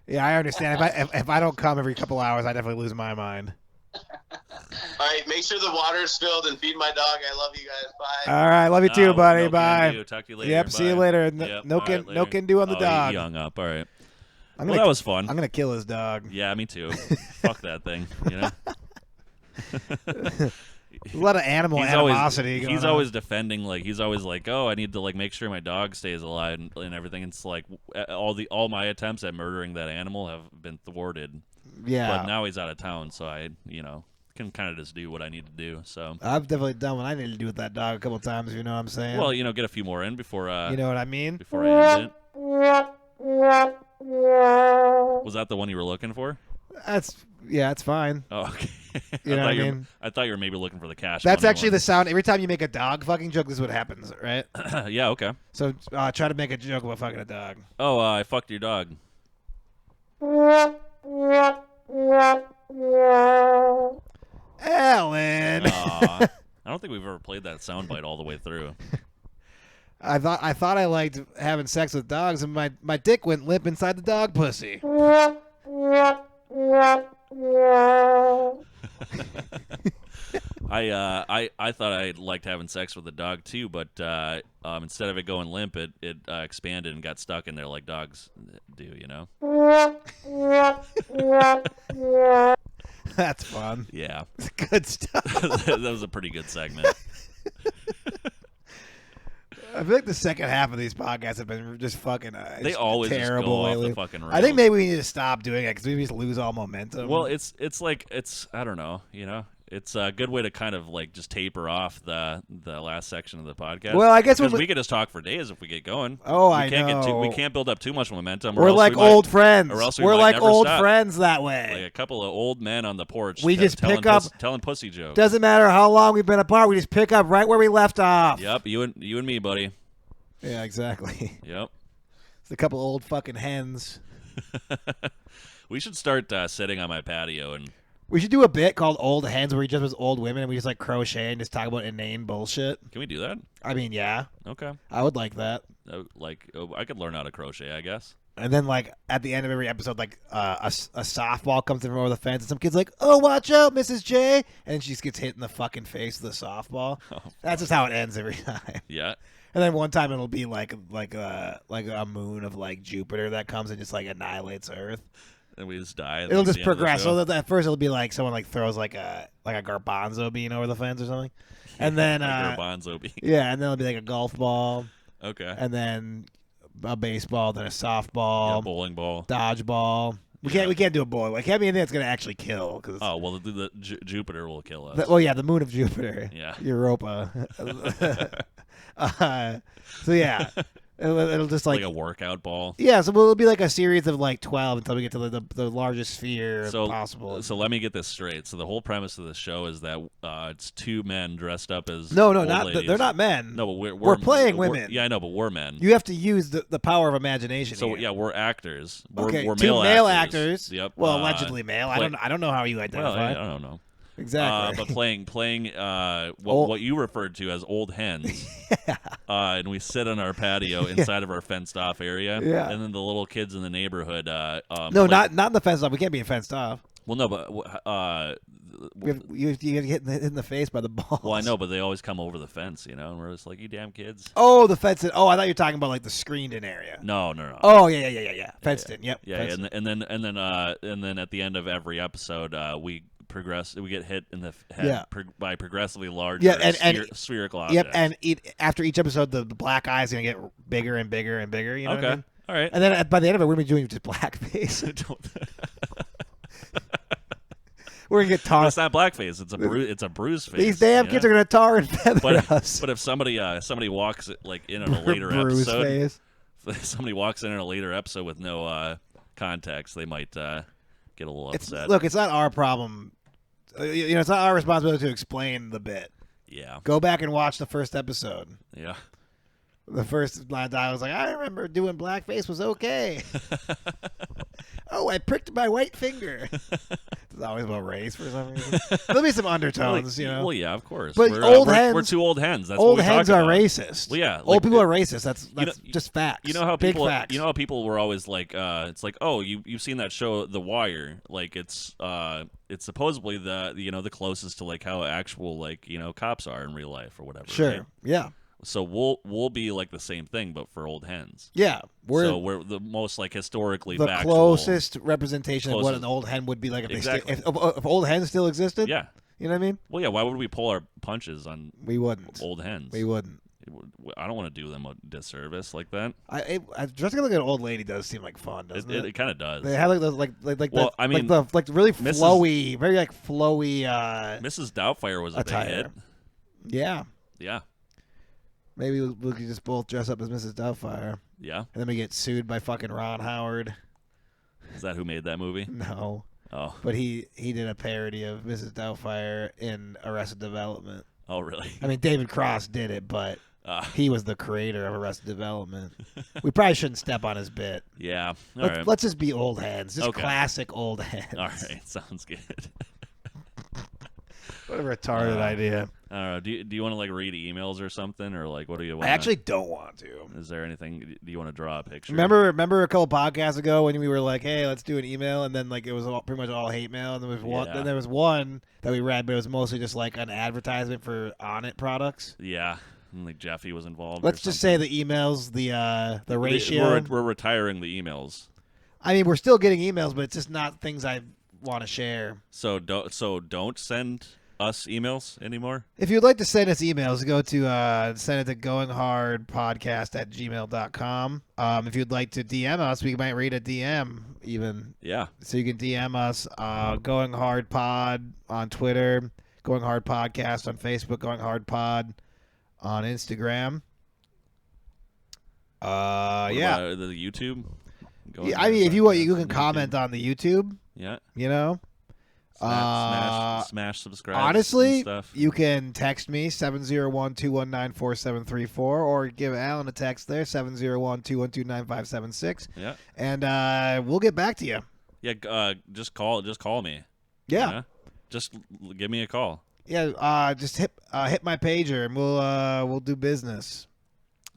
Speaker 2: Yeah, I understand. If I don't come every couple hours, I definitely lose my mind.
Speaker 4: All right, make sure the water is filled and feed my dog. I love you guys. Bye.
Speaker 2: All right, love you too, buddy.
Speaker 3: No
Speaker 2: Bye.
Speaker 3: can do. Talk to you later.
Speaker 2: Yep,
Speaker 3: Bye.
Speaker 2: see you later.
Speaker 3: Yep.
Speaker 2: No can do on the dog.
Speaker 3: He hung up. All right.
Speaker 2: Well,
Speaker 3: that was fun.
Speaker 2: I'm gonna kill his dog.
Speaker 3: Yeah, me too. Fuck that thing. You know.
Speaker 2: A lot of animosity.
Speaker 3: He's always defending, like he's always like, oh, I need to like make sure my dog stays alive and everything. It's like all my attempts at murdering that animal have been thwarted.
Speaker 2: Yeah.
Speaker 3: But now he's out of town, so I can kind of just do what I need to do. So
Speaker 2: I've definitely done what I need to do with that dog a couple times. You know what I'm saying?
Speaker 3: Well, get a few more in before.
Speaker 2: You know what I mean?
Speaker 3: Before I end it. Was that the one you were looking for?
Speaker 2: It's fine.
Speaker 3: Oh, okay.
Speaker 2: You know what I mean?
Speaker 3: I thought you were maybe looking for the cash.
Speaker 2: That's actually the sound. Every time you make a dog fucking joke, this is what happens, right?
Speaker 3: Yeah, okay.
Speaker 2: So try to make a joke about fucking a dog.
Speaker 3: Oh, I fucked your dog.
Speaker 2: Ellen.
Speaker 3: I don't think we've ever played that soundbite all the way through.
Speaker 2: I thought I liked having sex with dogs, and my dick went limp inside the dog pussy.
Speaker 3: I thought I liked having sex with a dog too, but instead of it going limp, it expanded and got stuck in there like dogs do, you know.
Speaker 2: That's fun.
Speaker 3: Yeah,
Speaker 2: it's good stuff.
Speaker 3: That was a pretty good segment.
Speaker 2: I feel like the second half of these podcasts have been just fucking
Speaker 3: they always
Speaker 2: terrible
Speaker 3: just go
Speaker 2: lately.
Speaker 3: off the fucking rails.
Speaker 2: I think maybe we need to stop doing it because we just lose all momentum.
Speaker 3: Well, it's I don't know, It's a good way to kind of like just taper off the last section of the podcast.
Speaker 2: Well, I guess
Speaker 3: we could just talk for days if we get going.
Speaker 2: Oh,
Speaker 3: I know. We can't build up too much momentum.
Speaker 2: We're like old friends.
Speaker 3: Or else
Speaker 2: we're like old friends that way.
Speaker 3: Like a couple of old men on the porch.
Speaker 2: We just pick up
Speaker 3: telling pussy jokes.
Speaker 2: Doesn't matter how long we've been apart. We just pick up right where we left off.
Speaker 3: Yep, you and me, buddy.
Speaker 2: Yeah, exactly.
Speaker 3: Yep.
Speaker 2: It's a couple old fucking hens.
Speaker 3: We should start sitting on my patio and.
Speaker 2: We should do a bit called Old Hens where we just was old women and we just like crochet and just talk about inane bullshit.
Speaker 3: Can we do that?
Speaker 2: I mean, yeah.
Speaker 3: Okay.
Speaker 2: I would like that.
Speaker 3: I could learn how to crochet, I guess.
Speaker 2: And then like at the end of every episode, like a softball comes in from over the fence and some kid's like, "Oh, watch out, Mrs. J," and she just gets hit in the fucking face with a softball. Oh, that's just how it ends every time.
Speaker 3: Yeah.
Speaker 2: And then one time it'll be like a moon of like Jupiter that comes and just like annihilates Earth.
Speaker 3: And we just die.
Speaker 2: It'll just progress. So at first it'll be like someone like throws like a garbanzo bean over the fence or something, and then
Speaker 3: garbanzo bean.
Speaker 2: Yeah, and then it'll be like a golf ball.
Speaker 3: Okay.
Speaker 2: And then a baseball, then a softball,
Speaker 3: bowling ball,
Speaker 2: dodgeball. We can't do a bowling. It can't be anything that's gonna actually kill.
Speaker 3: The Jupiter will kill us.
Speaker 2: The moon of Jupiter.
Speaker 3: Yeah.
Speaker 2: Europa. So yeah. It'll just like
Speaker 3: a workout ball.
Speaker 2: Yeah, so it'll be like a series of like 12 until we get to the largest sphere possible.
Speaker 3: So let me get this straight. So the whole premise of the show is that it's two men dressed up as
Speaker 2: not
Speaker 3: ladies.
Speaker 2: they're not men.
Speaker 3: No, but we're
Speaker 2: playing women.
Speaker 3: Yeah, I know, but we're men.
Speaker 2: You have to use the power of imagination.
Speaker 3: So
Speaker 2: here.
Speaker 3: Yeah, we're actors. We're
Speaker 2: two male actors.
Speaker 3: Yep.
Speaker 2: Well, allegedly male. I don't know how you identify.
Speaker 3: Well, I don't know.
Speaker 2: Exactly.
Speaker 3: But playing what you referred to as old hens.
Speaker 2: Yeah.
Speaker 3: And we sit on our patio inside of our fenced off area.
Speaker 2: Yeah.
Speaker 3: And then the little kids in the neighborhood.
Speaker 2: No, not in the fenced off. We can't be fenced off.
Speaker 3: Well, no, but
Speaker 2: you get hit in the face by the balls.
Speaker 3: Well, I know, but they always come over the fence, and we're just like, you damn kids.
Speaker 2: Oh, the fence. Oh, I thought you were talking about like the screened-in area.
Speaker 3: No.
Speaker 2: Oh, yeah. Fenced in. Yep.
Speaker 3: Yeah, and then at the end of every episode, we get hit in the head by progressively larger spherical objects.
Speaker 2: Yep, and after each episode, the black eye is going to get bigger and bigger and bigger. You know what I mean?
Speaker 3: All right.
Speaker 2: And then by the end of it, we're going to be doing just blackface. We're going to get tar.
Speaker 3: It's not blackface. It's a bruise face.
Speaker 2: These damn kids are going to tar and feather us.
Speaker 3: But if somebody walks like in on a later episode, if somebody walks in a later episode with no context, they might get a little upset.
Speaker 2: Look, it's not our problem. It's not our responsibility to explain the bit.
Speaker 3: Yeah.
Speaker 2: Go back and watch the first episode.
Speaker 3: Yeah.
Speaker 2: The first line I was like, I remember doing blackface was okay. Oh, I pricked my white finger. It's always about race for some reason. There'll be some undertones,
Speaker 3: Well, yeah, of course.
Speaker 2: But
Speaker 3: we're two old hens. That's
Speaker 2: old
Speaker 3: what we
Speaker 2: hens
Speaker 3: talk
Speaker 2: are
Speaker 3: about.
Speaker 2: racist.
Speaker 3: Well, yeah,
Speaker 2: old people are racist. That's just facts.
Speaker 3: You know how
Speaker 2: Big
Speaker 3: people
Speaker 2: facts.
Speaker 3: You know how people were always like, it's like, oh, you've seen that show, The Wire? Like it's supposedly the closest to like how actual cops are in real life or whatever.
Speaker 2: Sure.
Speaker 3: Right?
Speaker 2: Yeah.
Speaker 3: So we'll be like the same thing, but for old hens.
Speaker 2: Yeah,
Speaker 3: we're the most like historically
Speaker 2: the
Speaker 3: factual,
Speaker 2: closest representation of what an old hen would be like if old hens still existed.
Speaker 3: Yeah,
Speaker 2: you know what I mean.
Speaker 3: Well, yeah. Why would we pull our punches on?
Speaker 2: We wouldn't.
Speaker 3: Old hens.
Speaker 2: We wouldn't.
Speaker 3: I don't want to do them a disservice like that.
Speaker 2: Dressing like an old lady does seem like fun, doesn't it?
Speaker 3: It kind of does.
Speaker 2: They have like those really flowy, very like flowy.
Speaker 3: Mrs. Doubtfire was a big hit.
Speaker 2: Yeah.
Speaker 3: Yeah.
Speaker 2: Maybe we could just both dress up as Mrs. Doubtfire.
Speaker 3: Yeah.
Speaker 2: And then we get sued by fucking Ron Howard.
Speaker 3: Is that who made that movie?
Speaker 2: No.
Speaker 3: Oh.
Speaker 2: But he did a parody of Mrs. Doubtfire in Arrested Development.
Speaker 3: Oh, really?
Speaker 2: I mean, David Cross did it, but he was the creator of Arrested Development. We probably shouldn't step on his bit.
Speaker 3: Yeah.
Speaker 2: Let's just be old hens. Just classic old hens.
Speaker 3: All right. Sounds good.
Speaker 2: What a retarded idea.
Speaker 3: I don't know. Do you want to like read emails or something, or like what do you want?
Speaker 2: I actually don't want to.
Speaker 3: Is there anything? Do you want to draw a picture?
Speaker 2: Remember a couple podcasts ago when we were like, "Hey, let's do an email," and then like it was pretty much all hate mail, and there was one. Then there was one that we read, but it was mostly just like an advertisement for Onnit products.
Speaker 3: Yeah, and like Jeffy was involved.
Speaker 2: Let's just say the emails, the ratio.
Speaker 3: We're retiring the emails.
Speaker 2: I mean, we're still getting emails, but it's just not things I want to share.
Speaker 3: So don't send us emails anymore.
Speaker 2: If you'd like to send us emails, go to send it to goinghardpodcast@gmail.com. If you'd like to DM us, we might read a DM even.
Speaker 3: Yeah.
Speaker 2: So you can DM us Going Hard Pod on Twitter, Going Hard Podcast on Facebook, Going Hard Pod on Instagram.
Speaker 3: What about the YouTube?
Speaker 2: I mean, if you want, you can comment on the YouTube.
Speaker 3: Yeah.
Speaker 2: You know.
Speaker 3: Smash subscribe.
Speaker 2: Honestly,
Speaker 3: stuff.
Speaker 2: You can text me 701-219-4734 or give Alan a text there 701-212-9576.
Speaker 3: Yeah.
Speaker 2: And we'll get back to you.
Speaker 3: Yeah, just call me.
Speaker 2: Yeah.
Speaker 3: You know? Just give me a call.
Speaker 2: Yeah, just hit my pager and we'll do business.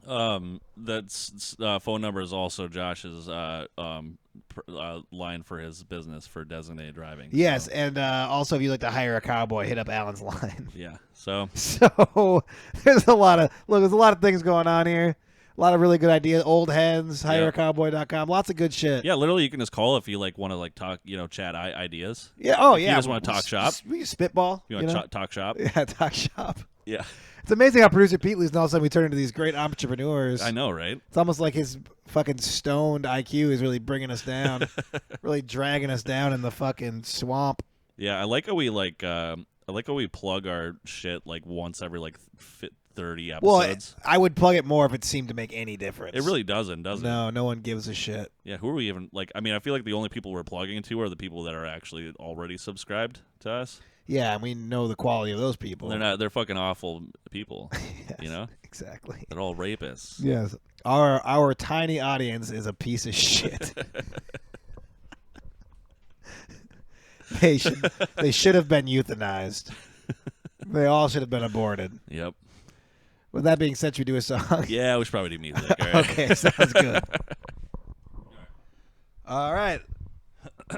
Speaker 3: That's phone number is also Josh's line for his business for designated driving.
Speaker 2: Yes, so. And also if you'd like to hire a cowboy, hit up Alan's line.
Speaker 3: Yeah. So
Speaker 2: there's a lot of things going on here. A lot of really good ideas. Old hens, hireacowboy.com. Lots of good shit.
Speaker 3: Yeah, literally, you can just call if you like want to like talk, chat ideas.
Speaker 2: Yeah. Oh,
Speaker 3: if
Speaker 2: yeah.
Speaker 3: You just want to talk shop.
Speaker 2: We spitball.
Speaker 3: You want to talk shop?
Speaker 2: Yeah, talk shop.
Speaker 3: Yeah.
Speaker 2: It's amazing how producer Pete leaves, and all of a sudden we turn into these great entrepreneurs.
Speaker 3: I know, right?
Speaker 2: It's almost like his fucking stoned IQ is really bringing us down, really dragging us down in the fucking swamp.
Speaker 3: Yeah, I like how we plug our shit like once every 30 episodes.
Speaker 2: Well, I would plug it more if it seemed to make any difference.
Speaker 3: It really doesn't, does it?
Speaker 2: No one gives a shit.
Speaker 3: Yeah, who are we even I mean, I feel like the only people we're plugging to are the people that are actually already subscribed to us.
Speaker 2: Yeah, and we know the quality of those people.
Speaker 3: They're fucking awful people.
Speaker 2: Yes,
Speaker 3: you know?
Speaker 2: Exactly.
Speaker 3: They're all rapists.
Speaker 2: Yes. Our tiny audience is a piece of shit. They should have been euthanized. They all should have been aborted.
Speaker 3: Yep.
Speaker 2: With that being said, should we do a song?
Speaker 3: Yeah, we should probably do music. All right.
Speaker 2: Okay, sounds good. All right.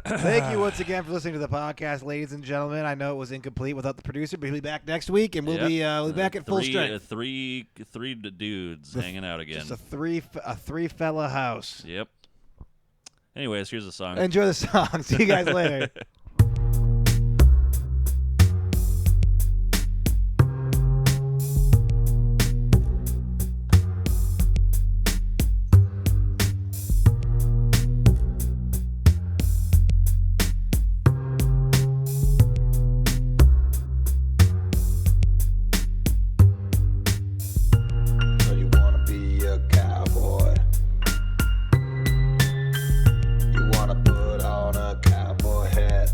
Speaker 2: Thank you once again for listening to the podcast, ladies and gentlemen. I know it was incomplete without the producer, but he'll be back next week, and we'll be back at full strength.
Speaker 3: Three dudes hanging out again.
Speaker 2: Just a three fella house.
Speaker 3: Yep. Anyways, here's the song.
Speaker 2: Enjoy the song. See you guys later.
Speaker 1: Put on a cowboy hat.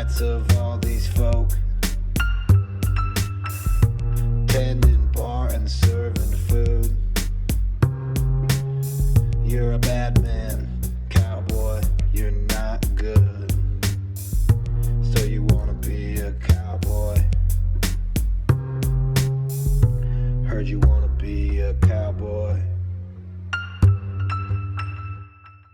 Speaker 1: rights of all these folk. Tending bar and serving food. You're a bad man, cowboy, you're not good. So you wanna be a cowboy. Heard you wanna